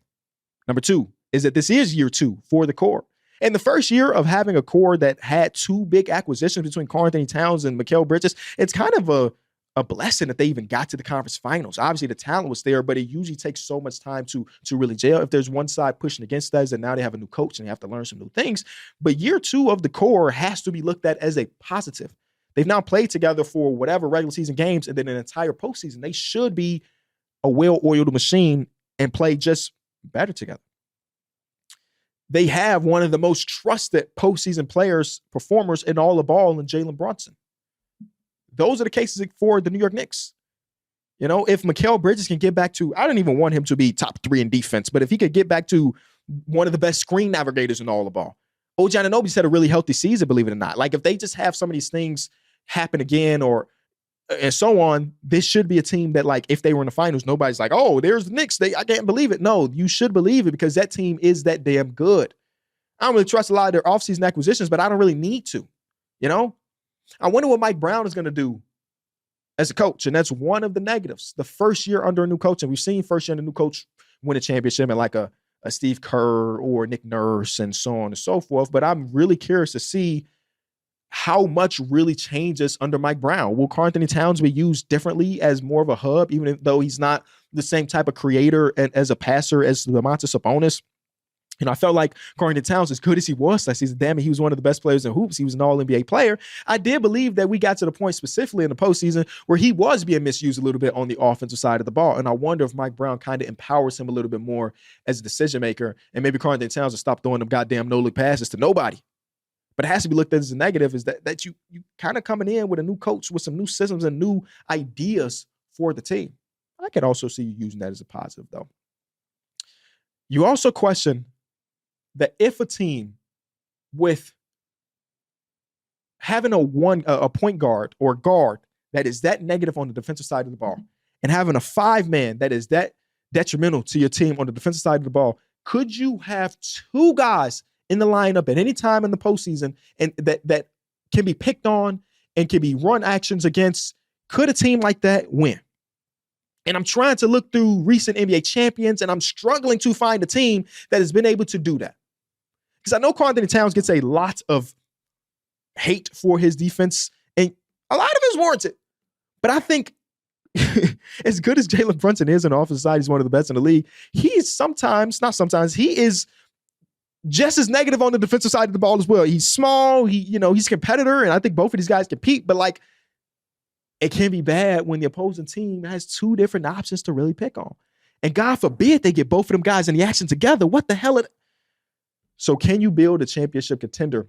Number 2 is that this is year 2 for the core. And the first year of having a core that had 2 big acquisitions between Karl-Anthony Towns and Mikal Bridges, it's kind of a blessing that they even got to the conference finals. Obviously, the talent was there, but it usually takes so much time to really gel. If there's one side pushing against us, and now they have a new coach and they have to learn some new things. But year 2 of the core has to be looked at as a positive. They've now played together for whatever regular season games and then an entire postseason. They should be a well-oiled machine and play just better together. They have one of the most trusted postseason performers in all the ball in Jalen Brunson. Those are the cases for the New York Knicks. If Mikal Bridges can get back to, I don't even want him to be top 3 in defense, but if he could get back to one of the best screen navigators in all the ball. OG Anunoby's had a really healthy season, believe it or not. If they just have some of these things happen again and so on, this should be a team that, if they were in the finals, nobody's like, oh, there's the Knicks. I can't believe it. No, you should believe it because that team is that damn good. I don't really trust a lot of their offseason acquisitions, but I don't really need to, I wonder what Mike Brown is going to do as a coach, and that's one of the negatives. The first year under a new coach, and we've seen first year under a new coach win a championship and a Steve Kerr or Nick Nurse and so on and so forth, but I'm really curious to see how much really changes under Mike Brown. Will Karl-Anthony Towns be used differently as more of a hub, even though he's not the same type of creator and as a passer as Domantas Sabonis? I felt like Karl-Anthony Towns, as good as he was last season, damn it, he was one of the best players in hoops. He was an all-NBA player. I did believe that we got to the point specifically in the postseason where he was being misused a little bit on the offensive side of the ball. And I wonder if Mike Brown kind of empowers him a little bit more as a decision maker. And maybe Karl-Anthony Towns will stop throwing them goddamn no-look passes to nobody. But it has to be looked at as a negative, is that you kind of coming in with a new coach with some new systems and new ideas for the team. I could also see you using that as a positive, though. You also question that if a team with having a point guard or guard that is that negative on the defensive side of the ball and having a 5-man that is that detrimental to your team on the defensive side of the ball, could you have 2 guys in the lineup at any time in the postseason and that can be picked on and can be run actions against? Could a team like that win? And I'm trying to look through recent NBA champions, and I'm struggling to find a team that has been able to do that. Because I know Karl-Anthony Towns gets a lot of hate for his defense, and a lot of it is warranted. But I think as good as Jalen Brunson is on the offensive side, he's one of the best in the league. He is he is just as negative on the defensive side of the ball as well. He's small, he's a competitor, and I think both of these guys compete, but it can be bad when the opposing team has 2 different options to really pick on. And God forbid they get both of them guys in the action together. What the hell? So can you build a championship contender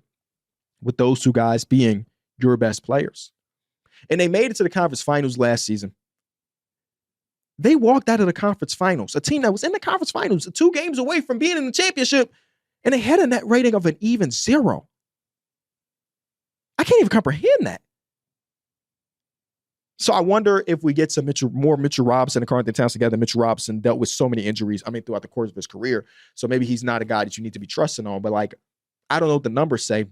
with those 2 guys being your best players? And they made it to the conference finals last season. They walked out of the conference finals, a team that was in the conference finals, 2 games away from being in the championship, and they had a net rating of an even 0. I can't even comprehend that. So I wonder if we get some more Mitchell Robinson and Karl-Anthony Towns together. Mitchell Robinson dealt with so many injuries, throughout the course of his career. So maybe he's not a guy that you need to be trusting on. But I don't know what the numbers say.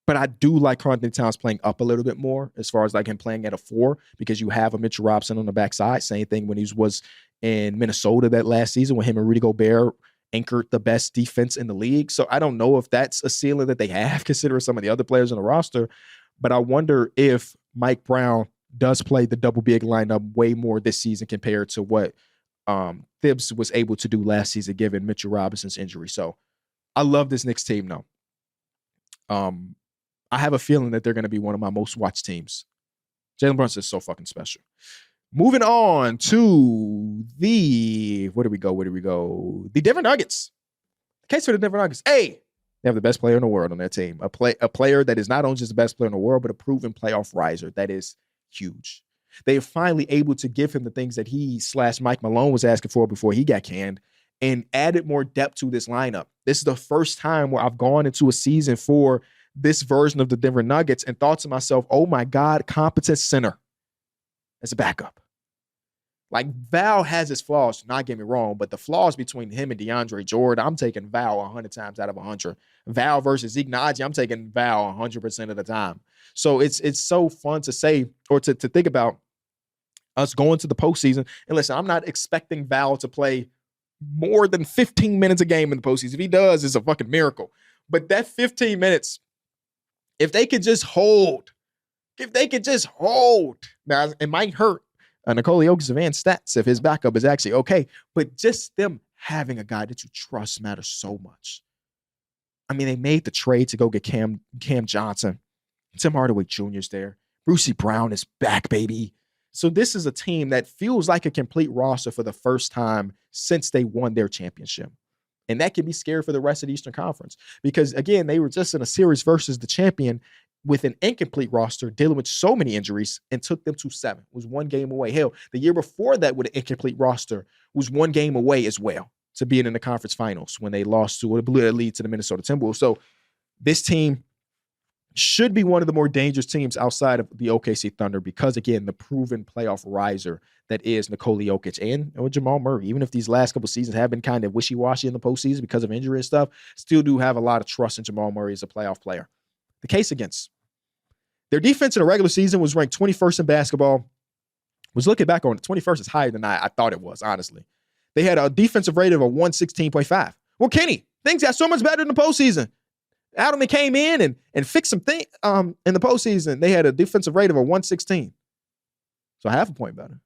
But I do like Carlton Towns playing up a little bit more as far as like him playing at a 4 because you have a Mitchell Robinson on the backside. Same thing when he was in Minnesota that last season when him and Rudy Gobert anchored the best defense in the league. So I don't know if that's a ceiling that they have considering some of the other players on the roster. But I wonder if Mike Brown does play the double big lineup way more this season compared to what Thibs was able to do last season given Mitchell Robinson's injury. So I love this Knicks team now. I have a feeling that they're going to be one of my most watched teams. Jalen Brunson is so fucking special. Moving on to where do we go? The Denver Nuggets. The case for the Denver Nuggets. Hey, they have the best player in the world on their team. A player that is not only just the best player in the world, but a proven playoff riser. That is huge. They are finally able to give him the things that Mike Malone was asking for before he got canned and added more depth to this lineup. This is the first time where I've gone into a season for this version of the Denver Nuggets and thought to myself, oh my God, competent center as a backup. Like Val has his flaws, not get me wrong, but the flaws between him and DeAndre Jordan, I'm taking Val 100 times out of 100. Val versus Zeke Naji, I'm taking Val 100% of the time. So it's so fun to say or to think about us going to the postseason. And listen, I'm not expecting Val to play more than 15 minutes a game in the postseason. If he does, it's a fucking miracle. But that 15 minutes, if they could just hold, now it might hurt Nikola Jokic's advanced stats if his backup is actually okay, but just them having a guy that you trust matters so much. I mean, they made the trade to go get Cam Johnson. Tim Hardaway Jr. is there. Brucey Brown is back, baby. So this is a team that feels like a complete roster for the first time since they won their championship. And that can be scary for the rest of the Eastern Conference because, again, they were just in a series versus the champion with an incomplete roster dealing with so many injuries and took them to 7. It was 1 game away. Hell, the year before that with an incomplete roster was 1 game away as well to being in the conference finals when they lost to a blue lead to the Minnesota Timberwolves. So this team should be one of the more dangerous teams outside of the OKC Thunder because, again, the proven playoff riser that is Nikola Jokic and Jamal Murray. Even if these last couple seasons have been kind of wishy-washy in the postseason because of injury and stuff, still do have a lot of trust in Jamal Murray as a playoff player. The case against their defense in the regular season was ranked 21st in basketball. Was looking back on it, 21st is higher than I thought it was, honestly. They had a defensive rating of a 116.5. Well, Kenny, things got so much better in the postseason. Adelman came in and fixed some things in the postseason. They had a defensive rate of a 116. So half a point better.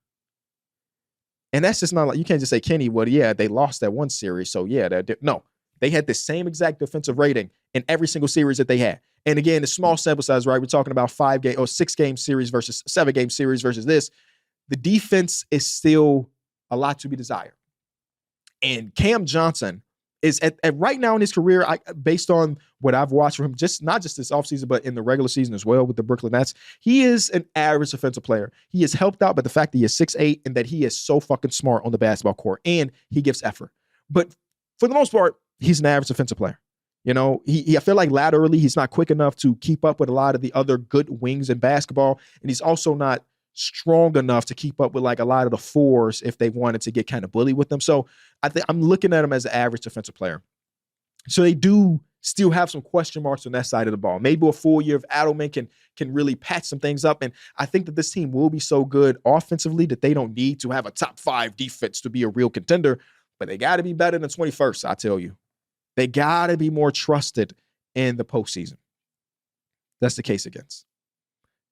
And that's just not like, you can't just say, Kenny, well, yeah, they lost that one series. So yeah, no, they had the same exact defensive rating in every single series that they had. And again, the small sample size, right? We're talking about 6-game series versus 7-game series versus this. The defense is still a lot to be desired. And Cam Johnson is at right now in his career, based on what I've watched from him, not just this offseason, but in the regular season as well with the Brooklyn Nets, he is an average offensive player. He is helped out by the fact that he is 6'8" and that he is so fucking smart on the basketball court, and he gives effort. But for the most part, he's an average offensive player. You know, I feel like laterally, he's not quick enough to keep up with a lot of the other good wings in basketball, and he's also not strong enough to keep up with like a lot of the 4s if they wanted to get kind of bullied with them. So I think I'm looking at him as an average defensive player. So they do still have some question marks on that side of the ball. Maybe a full year of Adelman can really patch some things up. And I think that this team will be so good offensively that they don't need to have a top 5 defense to be a real contender, but they got to be better than 21st, I tell you. They got to be more trusted in the postseason. That's the case against.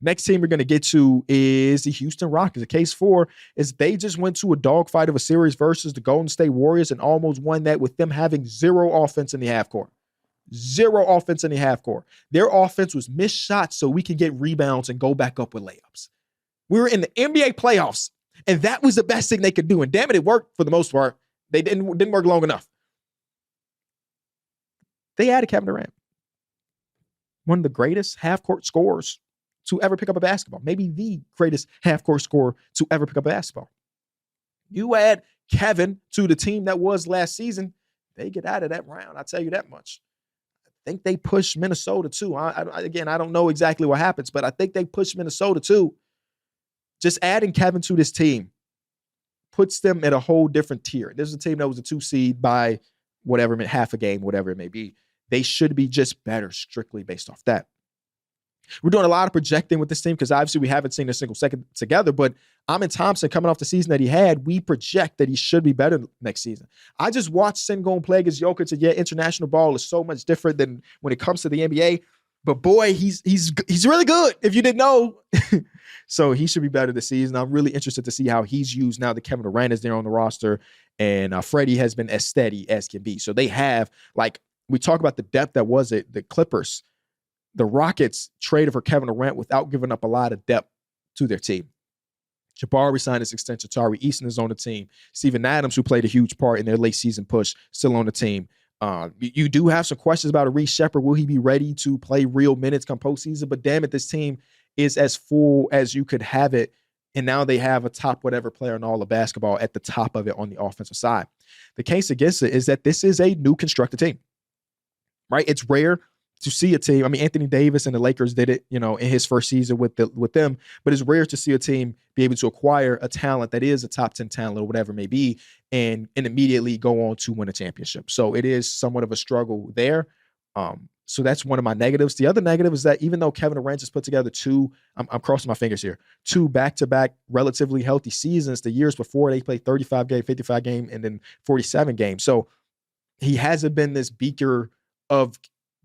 Next team we're going to get to is the Houston Rockets. The case for is they just went to a dogfight of a series versus the Golden State Warriors and almost won that with them having 0 offense in the half court. 0 offense in the half court. Their offense was missed shots so we can get rebounds and go back up with layups. We were in the NBA playoffs, and that was the best thing they could do. And damn it worked for the most part. They didn't work long enough. They added Kevin Durant, one of the greatest half-court scorers to ever pick up a basketball. Maybe the greatest half-court scorer to ever pick up a basketball. You add Kevin to the team that was last season, they get out of that round. I'll tell you that much. I think they push Minnesota too. Again, I don't know exactly what happens, but I think they push Minnesota too. Just adding Kevin to this team puts them at a whole different tier. This is a team that was a 2 seed by whatever, half a game, whatever it may be. They should be just better strictly based off that. We're doing a lot of projecting with this team because obviously we haven't seen a single second together, but Amin Thompson coming off the season that he had, we project that he should be better next season. I just watched Sengun play against Jokic, and yeah, international ball is so much different than when it comes to the NBA. But boy, he's really good, if you didn't know. So he should be better this season. I'm really interested to see how he's used now that Kevin Durant is there on the roster, and Freddie has been as steady as can be. So they have, like, we talk about the depth that was it, the Clippers. The Rockets traded for Kevin Durant without giving up a lot of depth to their team. Jabari signed his extension. Tari Eason is on the team. Steven Adams, who played a huge part in their late season push, still on the team. You do have some questions about Reece Shepherd. Will he be ready to play real minutes come postseason? But damn it, this team is as full as you could have it. And now they have a top whatever player in all of basketball at the top of it on the offensive side. The case against it is that this is a new constructed team, right? It's rare to see a team. I mean, Anthony Davis and the Lakers did it, in his first season with them, but it's rare to see a team be able to acquire a talent that is a top 10 talent or whatever it may be and immediately go on to win a championship. So it is somewhat of a struggle there. So that's one of my negatives. The other negative is that even though Kevin Durant has put together I'm crossing my fingers here, 2 back-to-back relatively healthy seasons, the years before they played 35 game, 55 game, and then 47 games. So he hasn't been this beaker of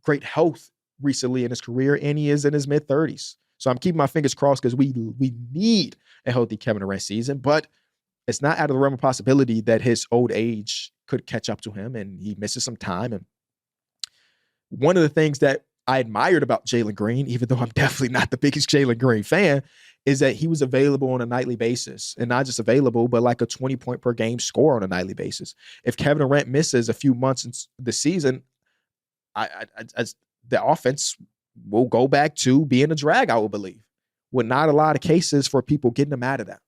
great health recently in his career, and he is in his mid-30s. So I'm keeping my fingers crossed because we need a healthy Kevin Durant season, but it's not out of the realm of possibility that his old age could catch up to him and he misses some time. And one of the things that I admired about Jalen Green, even though I'm definitely not the biggest Jalen Green fan, is that he was available on a nightly basis, and not just available, but like a 20-point per game score on a nightly basis. If Kevin Durant misses a few months in the season, the offense will go back to being a drag, I would believe, with not a lot of cases for people getting them out of that.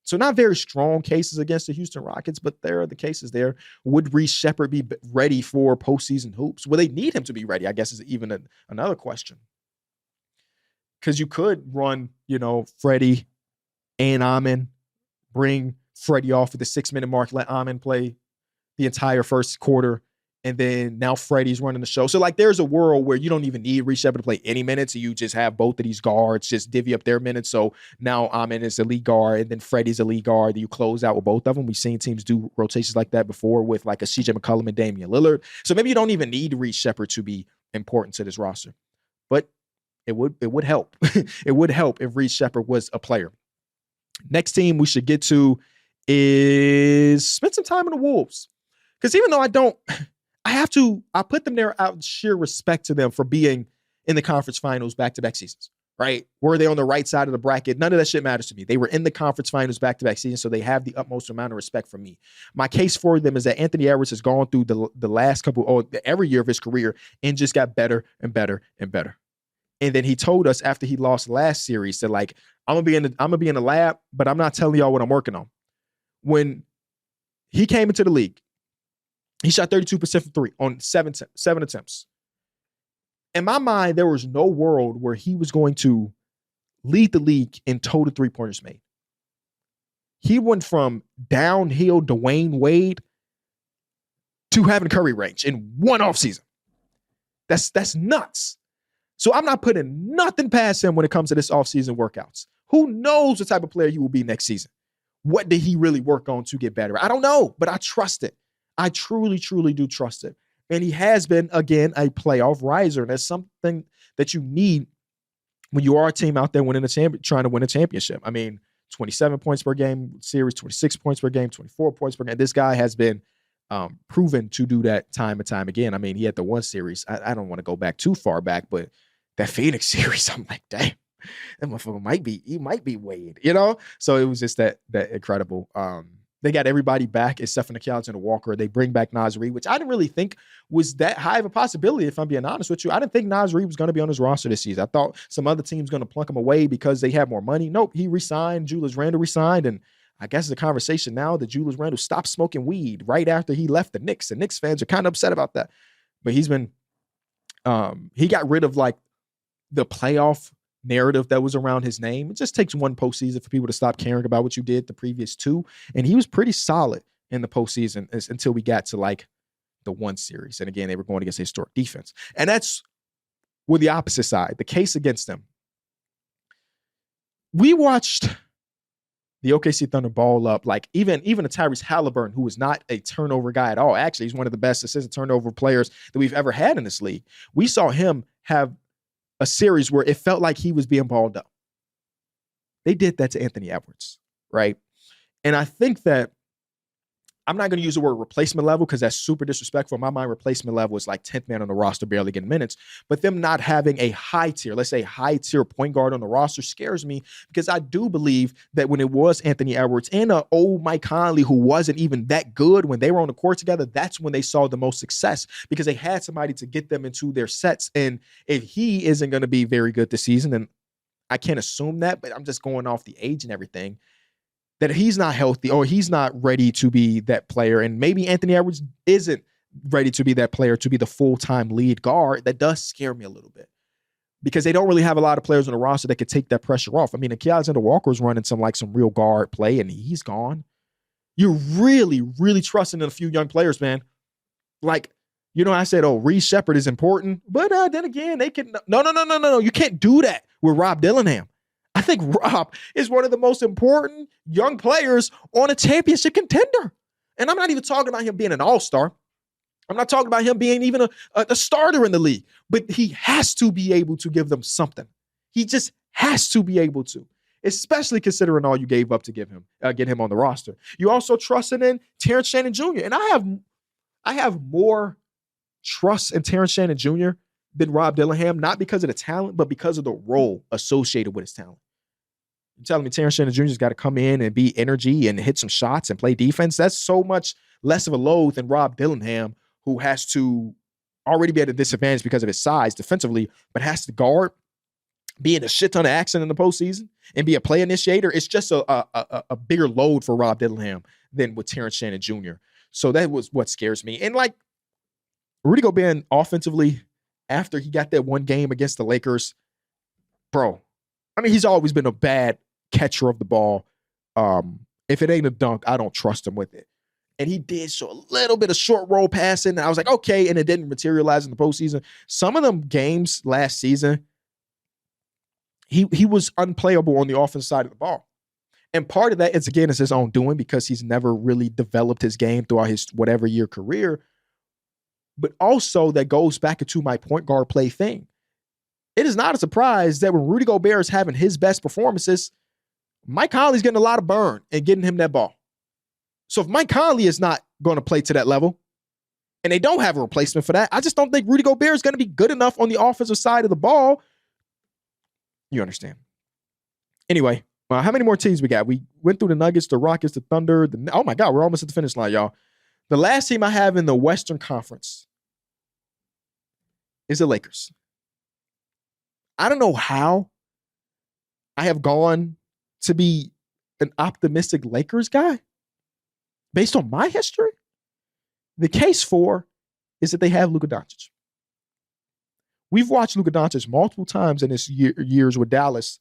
So not very strong cases against the Houston Rockets, but there are the cases there. Would Reece Shepherd be ready for postseason hoops? Will they need him to be ready? I guess is even another question. Because you could run, Freddie and Amin, bring Freddie off at the 6-minute mark, let Amin play the entire first quarter, and then now Freddie's running the show. So, there's a world where you don't even need Reece Shepherd to play any minutes. You just have both of these guards just divvy up their minutes. So now Amin is the lead guard, and then Freddie's a lead guard. You close out with both of them. We've seen teams do rotations like that before with a CJ McCollum and Damian Lillard. So maybe you don't even need Reece Shepherd to be important to this roster. But it would help. It would help if Reece Shepherd was a player. Next team we should get to is spend some time in the Wolves. Because even though I put them there out of sheer respect to them for being in the conference finals back-to-back seasons, right? Were they on the right side of the bracket? None of that shit matters to me. They were in the conference finals back-to-back seasons, so they have the utmost amount of respect from me. My case for them is that Anthony Edwards has gone through the last every year of his career and just got better and better and better. And then he told us after he lost the last series that I'm gonna be in the lab, but I'm not telling y'all what I'm working on. When he came into the league, he shot 32% from 3 on 7 attempts. In my mind, there was no world where he was going to lead the league in total 3-pointers made. He went from downhill Dwayne Wade to having Curry range in one offseason. That's nuts. So I'm not putting nothing past him when it comes to this offseason workouts. Who knows what type of player he will be next season? What did he really work on to get better? I don't know, but I trust it. I truly, truly do trust it. And he has been, again, a playoff riser. And that's something that you need when you are a team out there trying to win a championship. I mean, 27 points per game series, 26 points per game, 24 points per game. This guy has been proven to do that time and time again. I mean, he had the one series. I don't want to go back too far back, but that Phoenix series, I'm like, damn, that motherfucker might be Wade, So it was just that incredible. They got everybody back except for Nickeil Alexander-Walker. They bring back Naz Reid, which I didn't really think was that high of a possibility, if I'm being honest with you. I didn't think Naz Reid was going to be on his roster this season. I thought some other team's going to plunk him away because they have more money. Nope, he resigned. Julius Randle resigned. And I guess the conversation now that Julius Randle stopped smoking weed right after he left the Knicks. And Knicks fans are kind of upset about that. But he's been he got rid of the playoff narrative that was around his name. It just takes one postseason for people to stop caring about what you did the previous 2. And he was pretty solid in the postseason until we got to the one series. And again, they were going against a historic defense. And that's Well, the opposite side, the case against them. We watched the OKC Thunder ball up, like even a Tyrese Halliburton, who is not a turnover guy at all. Actually, he's one of the best assistant turnover players that we've ever had in this league. We saw him have a series where it felt like he was being balled up. They did that to Anthony Edwards, right? And I think that I'm not going to use the word replacement level because that's super disrespectful. In my mind, replacement level is like 10th man on the roster, barely getting minutes. But them not having a high tier, let's say high tier point guard on the roster scares me because I do believe that when it was Anthony Edwards and an old Mike Conley who wasn't even that good when they were on the court together, that's when they saw the most success because they had somebody to get them into their sets. And if he isn't going to be very good this season, and I can't assume that, but I'm just going off the age and everything, that he's not healthy or he's not ready to be that player. And maybe Anthony Edwards isn't ready to be that player, to be the full-time lead guard. That does scare me a little bit because they don't really have a lot of players on the roster that could take that pressure off. I mean, Ike Alexander Walker's running some real guard play and he's gone. You're really, really trusting in a few young players, man. Like, I said, Reece Shepherd is important, but then again, they can, no. You can't do that with Rob Dillingham. I think Rob is one of the most important young players on a championship contender. And I'm not even talking about him being an all-star. I'm not talking about him being even a starter in the league. But he has to be able to give them something. He just has to be able to, especially considering all you gave up to get him on the roster. You also trusted in Terrence Shannon Jr. And I have more trust in Terrence Shannon Jr. than Rob Dillingham, not because of the talent, but because of the role associated with his talent. You're telling me Terrence Shannon Jr.'s got to come in and be energy and hit some shots and play defense? That's so much less of a load than Rob Dillingham, who has to already be at a disadvantage because of his size defensively, but has to guard, be in a shit ton of action in the postseason, and be a play initiator. It's just a bigger load for Rob Dillingham than with Terrence Shannon Jr. So that was what scares me. And like Rudy Gobert offensively, after he got that one game against the Lakers, bro, I mean, he's always been a bad catcher of the ball. If it ain't a dunk, I don't trust him with it. And he did show a little bit of short roll passing. And I was like, okay. And it didn't materialize in the postseason. Some of them games last season, he was unplayable on the offensive side of the ball. And part of that is his own doing because he's never really developed his game throughout his whatever year career. But also that goes back into my point guard play thing. It is not a surprise that when Rudy Gobert is having his best performances, Mike Conley's getting a lot of burn and getting him that ball. So if Mike Conley is not going to play to that level and they don't have a replacement for that, I just don't think Rudy Gobert is going to be good enough on the offensive side of the ball. You understand. Anyway, how many more teams we got? We went through the Nuggets, the Rockets, the Thunder. Oh my God, we're almost at the finish line, y'all. The last team I have in the Western Conference is the Lakers. I don't know how I have gone to be an optimistic Lakers guy based on my history. The case for is that they have Luka Doncic. We've watched Luka Doncic multiple times in his years with Dallas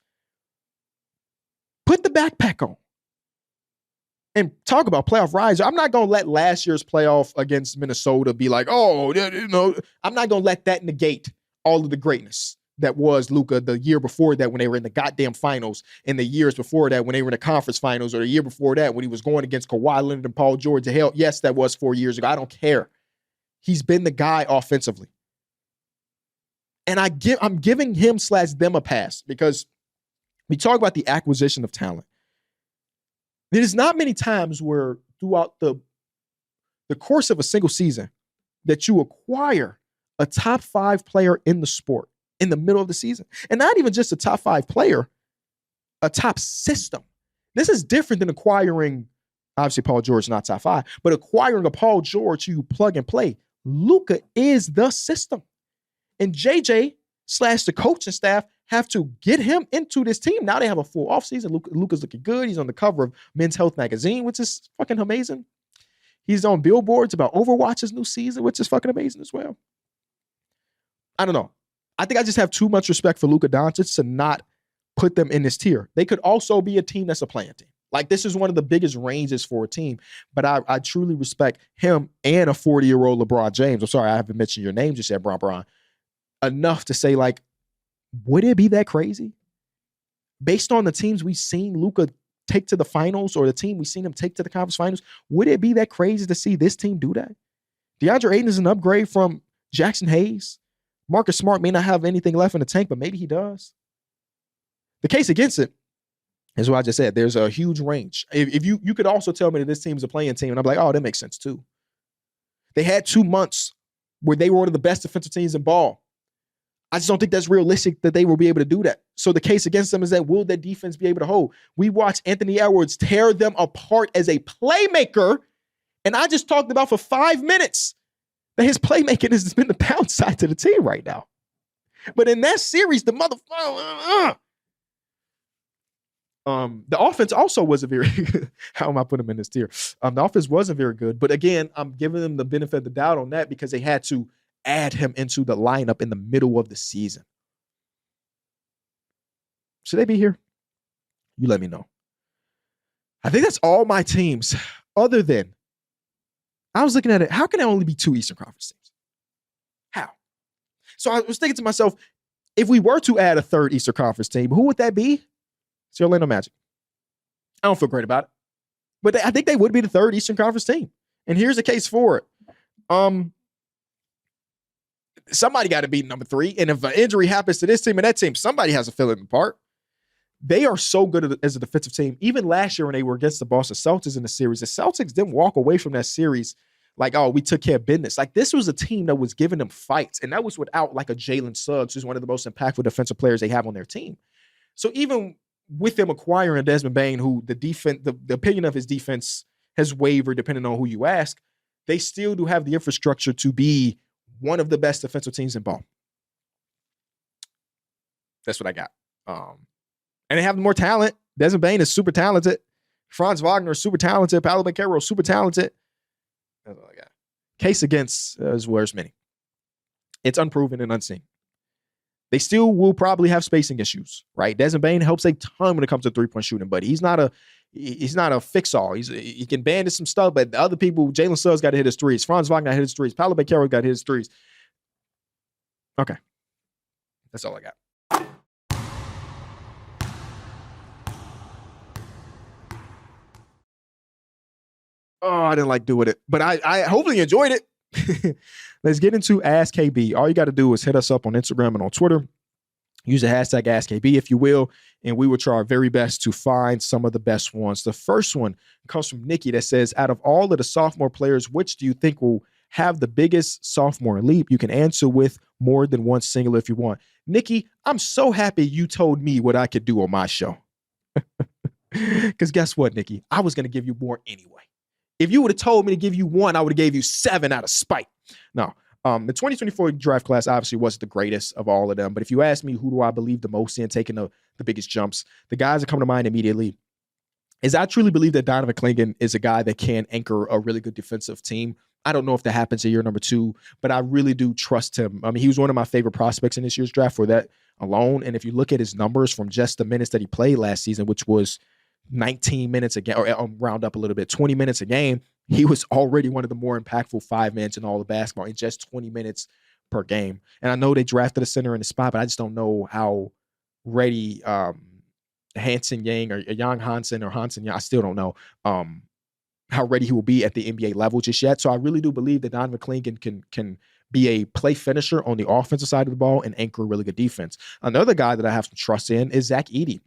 put the backpack on and talk about playoff riser. I'm not going to let last year's playoff against Minnesota be like, I'm not going to let that negate all of the greatness that was Luka the year before that when they were in the goddamn finals, and the years before that when they were in the conference finals, or the year before that when he was going against Kawhi Leonard and Paul George. Hell, yes, that was 4 years ago. I don't care. He's been the guy offensively. And I'm giving him / them a pass because we talk about the acquisition of talent. There's not many times where throughout the course of a single season that you acquire a top 5 player in the sport in the middle of the season. And not even just a top 5 player, a top system. This is different than acquiring, obviously Paul George not top 5, but acquiring a Paul George who you plug and play. Luka is the system. And JJ / the coaching staff have to get him into this team. Now they have a full offseason. Luka's looking good. He's on the cover of Men's Health magazine, which is fucking amazing. He's on billboards about Overwatch's new season, which is fucking amazing as well. I don't know. I think I just have too much respect for Luka Doncic to not put them in this tier. They could also be a team that's a playing team. Like, this is one of the biggest ranges for a team, but I truly respect him and a 40-year-old LeBron James. I'm sorry, I haven't mentioned your name just yet, Bron. enough to say, like, would it be that crazy? Based on the teams we've seen Luka take to the finals, or the team we've seen him take to the conference finals, would it be that crazy to see this team do that? DeAndre Ayton is an upgrade from Jackson Hayes. Marcus Smart may not have anything left in the tank, but maybe he does. The case against it is what I just said. There's a huge range. If you could also tell me that this team's a playing team, and I'm like, oh, that makes sense too. They had 2 months where they were one of the best defensive teams in ball. I just don't think that's realistic that they will be able to do that. So the case against them is that will that defense be able to hold? We watched Anthony Edwards tear them apart as a playmaker, and I just talked about for 5 minutes that his playmaking has been the downside to the team right now. But in that series, the motherfucker, the offense also wasn't very good. How am I putting them in this tier? The offense wasn't very good. But again, I'm giving them the benefit of the doubt on that because they had to add him into the lineup in the middle of the season. Should they be here? You let me know. I think that's all my teams, other than I was looking at it. How can there only be 2 Eastern Conference teams? How? So I was thinking to myself, if we were to add a 3rd Eastern Conference team, who would that be? It's the Orlando Magic. I don't feel great about it. But I think they would be the 3rd Eastern Conference team. And here's the case for it. Somebody got to be number 3. And if an injury happens to this team and that team, somebody has to fill it apart. They are so good as a defensive team. Even last year when they were against the Boston Celtics in the series, the Celtics didn't walk away from that series like, oh, we took care of business. Like, this was a team that was giving them fights. And that was without like a Jalen Suggs, who's one of the most impactful defensive players they have on their team. So even with them acquiring Desmond Bane, who the opinion of his defense has wavered depending on who you ask, they still do have the infrastructure to be one of the best defensive teams in ball. That's what I got. And they have more talent. Desmond Bane is super talented. Franz Wagner is super talented. Paolo Banchero is super talented. That's all I got. Case against is where's many. It's unproven and unseen. They still will probably have spacing issues, right? Desmond Bane helps a ton when it comes to 3-point shooting, but he's not a fix-all. He can bandage some stuff, but the other people, Jalen Suggs got to hit his threes. Franz Wagner got to hit his threes. Paolo Banchero got to hit his threes. Okay. That's all I got. Oh, I didn't like doing it, but I hopefully enjoyed it. Let's get into AskKB. All you got to do is hit us up on Instagram and on Twitter. Use the hashtag AskKB, if you will, and we will try our very best to find some of the best ones. The first one comes from Nikki that says, out of all of the sophomore players, which do you think will have the biggest sophomore leap? You can answer with more than one singular if you want. Nikki, I'm so happy you told me what I could do on my show. Because guess what, Nikki? I was going to give you more anyway. If you would have told me to give you 1, I would have gave you 7 out of spite. No, the 2024 draft class obviously wasn't the greatest of all of them. But if you ask me who do I believe the most in taking the biggest jumps, the guys that come to mind immediately is I truly believe that Donovan Clingan is a guy that can anchor a really good defensive team. I don't know if that happens in year number 2, but I really do trust him. I mean, he was one of my favorite prospects in this year's draft for that alone. And if you look at his numbers from just the minutes that he played last season, which was 19 minutes a game, or round up a little bit, 20 minutes a game, he was already one of the more impactful 5-men in all of basketball in just 20 minutes per game. And I know they drafted a center in the spot, but I just don't know how ready Hansen Yang or Yang Hansen or Hansen Yang, I still don't know how ready he will be at the NBA level just yet. So I really do believe that Donovan Clingan can be a play finisher on the offensive side of the ball and anchor a really good defense. Another guy that I have some trust in is Zach Edey,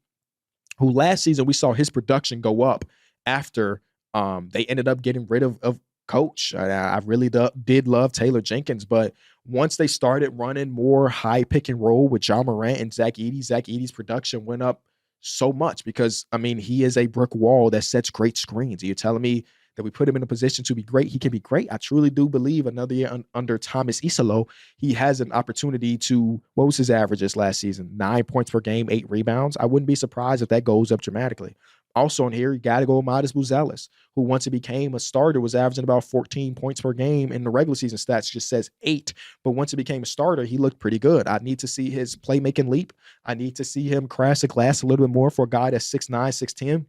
who last season we saw his production go up after they ended up getting rid of Coach. I really did love Taylor Jenkins, but once they started running more high pick and roll with John Morant and Zach Edey's production went up so much because, I mean, he is a brick wall that sets great screens. You're telling me that we put him in a position to be great, he can be great. I truly do believe another year under Thomas Isalo, he has an opportunity to, what was his averages last season? 9 points per game, 8 rebounds. I wouldn't be surprised if that goes up dramatically. Also in here, you got to go with Modest Buzelis, who once he became a starter was averaging about 14 points per game. In the regular season stats just says 8. But once he became a starter, he looked pretty good. I need to see his playmaking leap. I need to see him crash the glass a little bit more for a guy that's 6'9", 6'10".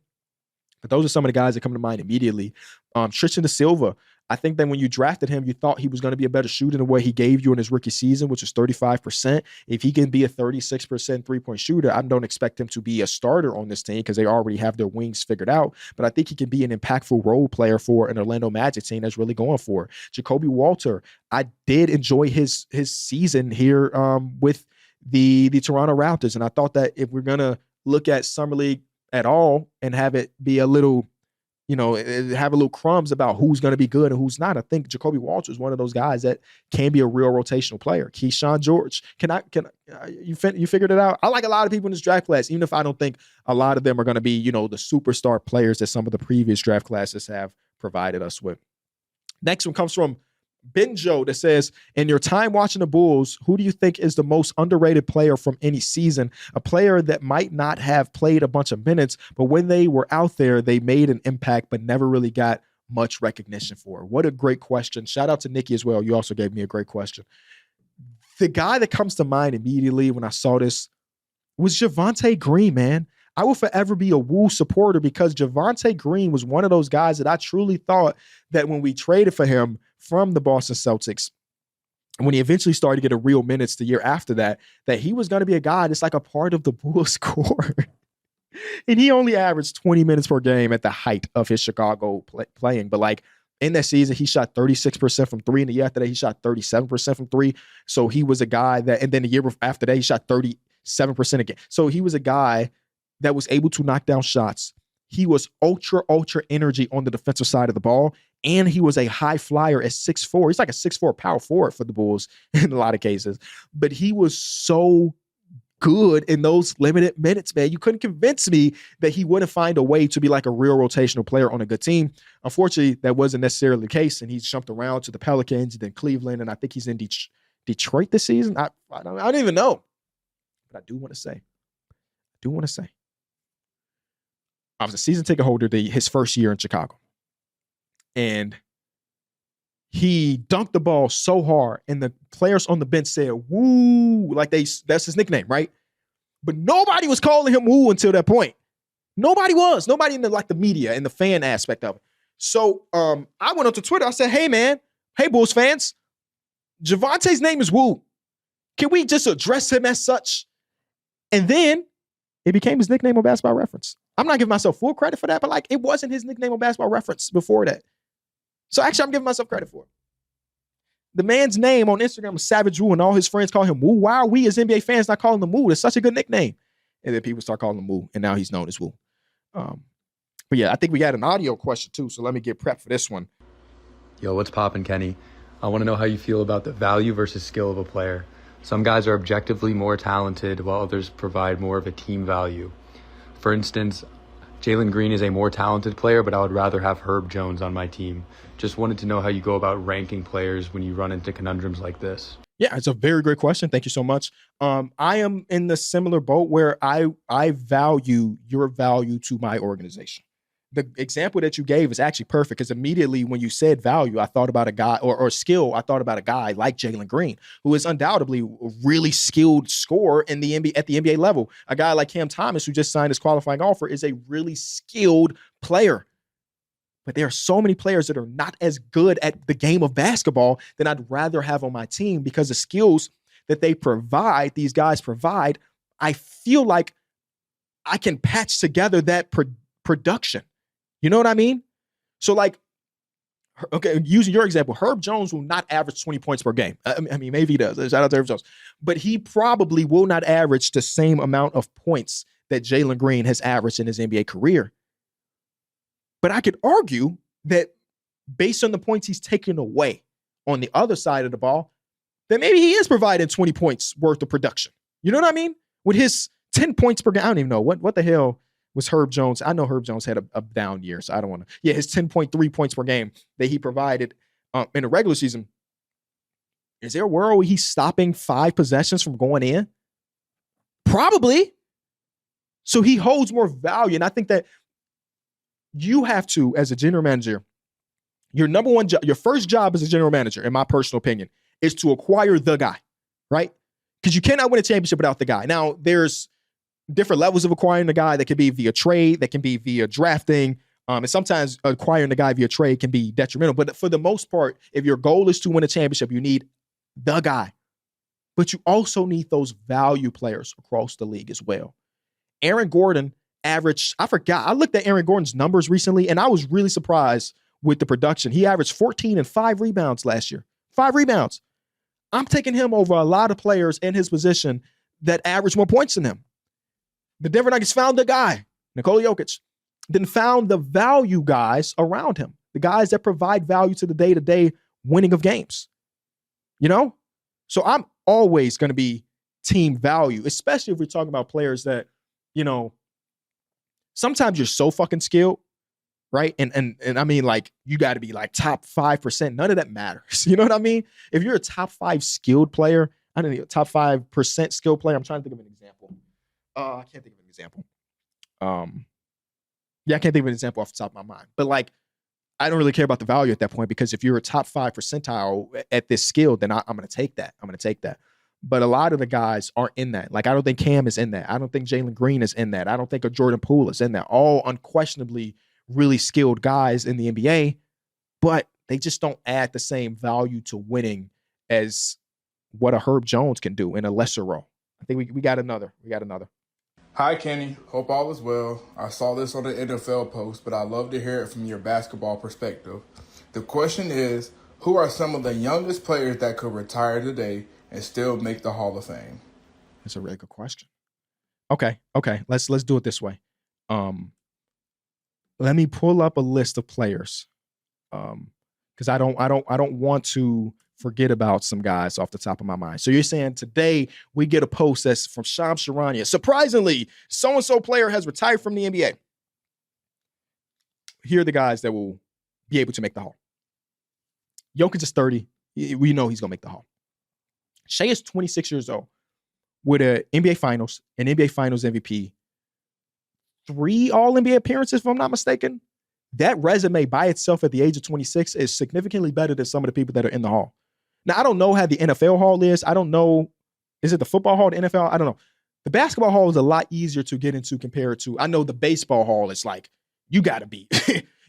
But those are some of the guys that come to mind immediately. Tristan da Silva, I think that when you drafted him, you thought he was going to be a better shooter than what he gave you in his rookie season, which is 35%. If he can be a 36% three-point shooter, I don't expect him to be a starter on this team because they already have their wings figured out. But I think he can be an impactful role player for an Orlando Magic team that's really going for it. Jacoby Walter, I did enjoy his season here with the Toronto Raptors. And I thought that if we're going to look at Summer League at all and have it be a little, have a little crumbs about who's going to be good and who's not, I think Jacoby Walter is one of those guys that can be a real rotational player. Keyshawn George, you figured it out? I like a lot of people in this draft class, even if I don't think a lot of them are going to be, the superstar players that some of the previous draft classes have provided us with. Next one comes from Benjo that says, in your time watching the Bulls, who do you think is the most underrated player from any season? A player that might not have played a bunch of minutes, but when they were out there, they made an impact, but never really got much recognition for. What a great question. Shout out to Nikki as well. You also gave me a great question. The guy that comes to mind immediately when I saw this was Javonte Green, man. I will forever be a Woo supporter because Javonte Green was one of those guys that I truly thought that when we traded for him from the Boston Celtics, and when he eventually started to get a real minutes the year after that he was going to be a guy that's like a part of the Bulls core. And he only averaged 20 minutes per game at the height of his Chicago playing. But like in that season, he shot 36% from three. And the year after that, he shot 37% from three. So he was a guy that, and then the year after that, he shot 37% again. So he was a guy that was able to knock down shots. He was ultra energy on the defensive side of the ball. And he was a high flyer at 6'4". He's like a 6'4" power forward for the Bulls in a lot of cases. But he was so good in those limited minutes, man. You couldn't convince me that he wouldn't find a way to be like a real rotational player on a good team. Unfortunately, that wasn't necessarily the case. And he's jumped around to the Pelicans and then Cleveland. And I think he's in Detroit this season. I don't even know. But I do want to say, I was a season ticket holder his first year in Chicago. And he dunked the ball so hard, and the players on the bench said, woo, like that's his nickname, right? But nobody was calling him woo until that point. Nobody was. Nobody in the media and the fan aspect of it. So I went onto Twitter. I said, hey, man, hey, Bulls fans, Javonte's name is Woo. Can we just address him as such? And then it became his nickname on Basketball Reference. I'm not giving myself full credit for that, but it wasn't his nickname on Basketball Reference before that. So actually, I'm giving myself credit for it. The man's name on Instagram is Savage Woo, and all his friends call him Woo. Why are we as NBA fans not calling him Woo? It's such a good nickname. And then people start calling him Woo, and now he's known as Woo. But yeah, I think we got an audio question too, so let me get prepped for this one. Yo, what's poppin', Kenny? I want to know how you feel about the value versus skill of a player. Some guys are objectively more talented, while others provide more of a team value. For instance, Jalen Green is a more talented player, but I would rather have Herb Jones on my team. Just wanted to know how you go about ranking players when you run into conundrums like this. Yeah, it's a very great question. Thank you so much. I am in the similar boat where I value your value to my organization. The example that you gave is actually perfect because immediately when you said value, I thought about a guy or skill. I thought about a guy like Jalen Green, who is undoubtedly a really skilled scorer in the NBA at the NBA level. A guy like Cam Thomas, who just signed his qualifying offer, is a really skilled player. But there are so many players that are not as good at the game of basketball that I'd rather have on my team because the skills that they provide, these guys provide, I feel like I can patch together that production. You know what I mean? So okay, using your example, Herb Jones will not average 20 points per game. I mean, maybe he does. Shout out to Herb Jones. But he probably will not average the same amount of points that Jalen Green has averaged in his NBA career. But I could argue that based on the points he's taken away on the other side of the ball, that maybe he is providing 20 points worth of production. You know what I mean? With his 10 points per game, I don't even know. What the hell was Herb Jones? I know Herb Jones had a down year, so I don't want to. Yeah, his 10.3 points per game that he provided in the regular season. Is there a world where he's stopping 5 possessions from going in? Probably. So he holds more value. And I think that you have to, as a general manager, your number one job, your first job as a general manager, in my personal opinion, is to acquire the guy, right? Because you cannot win a championship without the guy. Now, there's different levels of acquiring the guy that can be via trade, that can be via drafting, And sometimes acquiring the guy via trade can be detrimental. But for the most part, if your goal is to win a championship, you need the guy. But you also need those value players across the league as well. Aaron Gordon averaged, I looked at Aaron Gordon's numbers recently, and I was really surprised with the production. He averaged 14 and 5 rebounds last year. 5 rebounds. I'm taking him over a lot of players in his position that average more points than him. The Denver Nuggets found the guy, Nikola Jokic, then found the value guys around him, the guys that provide value to the day-to-day winning of games. You know? So I'm always going to be team value, especially if we're talking about players that, you know, sometimes you're so fucking skilled, right? And I mean, like, you got to be like top 5%. None of that matters. You know what I mean? If you're a top 5 skilled player, I don't know, top 5% skilled player. I'm trying to think of an example. I can't think of an example. Yeah, I can't think of an example off the top of my mind. But like, I don't really care about the value at that point, because if you're a top 5 percentile at this skill, then I'm going to take that. I'm going to take that. But a lot of the guys aren't in that. Like, I don't think Cam is in that. I don't think Jalen Green is in that. I don't think a Jordan Poole is in that. All unquestionably really skilled guys in the NBA, but they just don't add the same value to winning as what a Herb Jones can do in a lesser role. I think we got another. Hi, Kenny. Hope all is well. I saw this on the NFL post, but I'd love to hear it from your basketball perspective. The question is, who are some of the youngest players that could retire today and still make the Hall of Fame? That's a really good question. Okay. Let's do it this way. Let me pull up a list of players, because I don't want to forget about some guys off the top of my mind. So you're saying today we get a post that's from Shams Charania. Surprisingly, so-and-so player has retired from the NBA. Here are the guys that will be able to make the Hall. Jokic is 30. We know he's going to make the Hall. Shea is 26 years old with an NBA Finals, an NBA Finals MVP, 3 All-NBA appearances, if I'm not mistaken. That resume by itself at the age of 26 is significantly better than some of the people that are in the Hall. Now, I don't know how the NFL Hall is. I don't know. Is it the football Hall, the NFL? I don't know. The basketball Hall is a lot easier to get into compared to, I know the baseball Hall is like, you got to be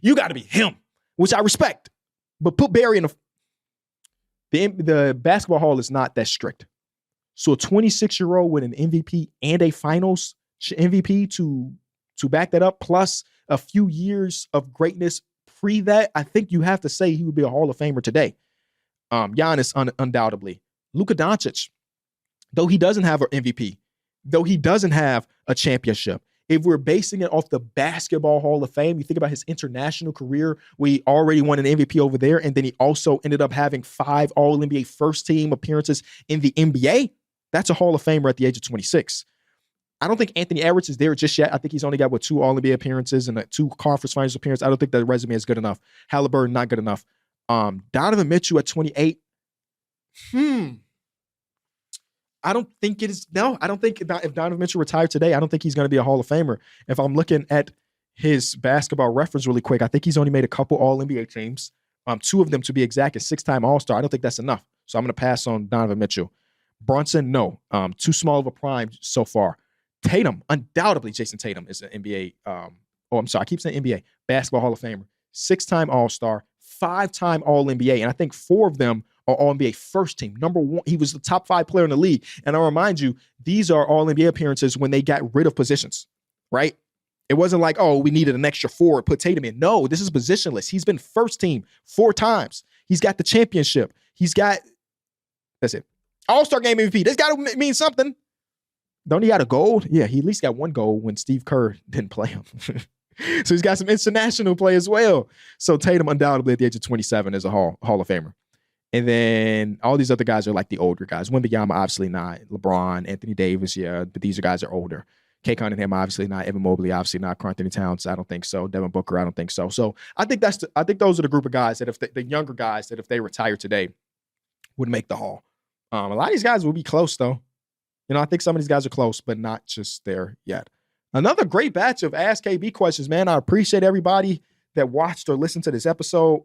him, which I respect. But put Barry in the basketball Hall is not that strict. So a 26-year-old with an MVP and a Finals MVP to back that up, plus a few years of greatness pre that, I think you have to say he would be a Hall of Famer today. Giannis, undoubtedly. Luka Doncic, though he doesn't have an MVP, though he doesn't have a championship, if we're basing it off the Basketball Hall of Fame, you think about his international career, we already won an MVP over there, and then he also ended up having 5 All-NBA first-team appearances in the NBA. That's a Hall of Famer at the age of 26. I don't think Anthony Edwards is there just yet. I think he's only got, 2 All-NBA appearances and 2 Conference Finals appearances. I don't think that resume is good enough. Halliburton, not good enough. Donovan Mitchell at 28. I don't think it is. No, I don't think if Donovan Mitchell retired today, I don't think he's going to be a Hall of Famer. If I'm looking at his basketball reference really quick, I think he's only made a couple All-NBA teams. 2 of them to be exact, a 6-time All-Star. I don't think that's enough. So I'm going to pass on Donovan Mitchell. Brunson, no. Too small of a prime so far. Tatum, undoubtedly Jason Tatum is an NBA. I keep saying NBA. Basketball Hall of Famer. 6-time All-Star. 5-time All-NBA. And I think 4 of them are All-NBA first team. Number 1, he was the top 5 player in the league. And I'll remind you, these are All-NBA appearances when they got rid of positions, right? It wasn't like, oh, we needed an extra 4, put Tatum in. No, this is positionless. He's been first team 4 times. He's got the championship. That's it. All-Star Game MVP. That's got to mean something. Don't he got a gold? Yeah, he at least got 1 gold when Steve Kerr didn't play him. So he's got some international play as well. So Tatum undoubtedly at the age of 27 is a Hall of Famer. And then all these other guys are like the older guys. Wembanyama, obviously not. LeBron, Anthony Davis, yeah, but these guys are older. Kay Cunningham, obviously not. Evan Mobley, obviously not. Karl Anthony Towns, I don't think so. Devin Booker, I don't think so. So I think those are the group of guys that the younger guys that if they retire today would make the Hall. A lot of these guys will be close though. You know, I think some of these guys are close, but not just there yet. Another great batch of AskKB questions, man. I appreciate everybody that watched or listened to this episode.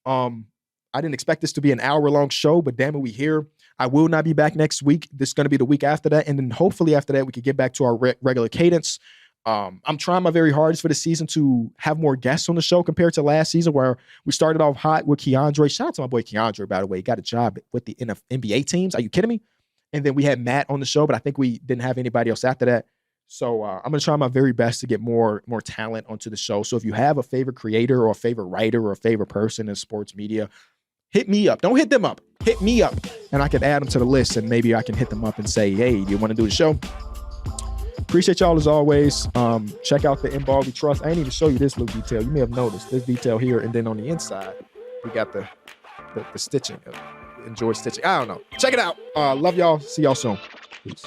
I didn't expect this to be an hour-long show, but damn it, we here. I will not be back next week. This is going to be the week after that, and then hopefully after that, we can get back to our regular cadence. I'm trying my very hardest for the season to have more guests on the show compared to last season, where we started off hot with Keandre. Shout out to my boy Keandre, by the way. He got a job with the NBA teams. Are you kidding me? And then we had Matt on the show, but I think we didn't have anybody else after that. So I'm going to try my very best to get more talent onto the show. So if you have a favorite creator or a favorite writer or a favorite person in sports media, hit me up. Don't hit them up. Hit me up. And I can add them to the list, and maybe I can hit them up and say, hey, do you want to do the show? Appreciate y'all as always. Check out the In Ball We Trust. I ain't even show you this little detail. You may have noticed this detail here, and then on the inside, we got the stitching. Enjoy stitching. I don't know. Check it out. Love y'all. See y'all soon. Peace.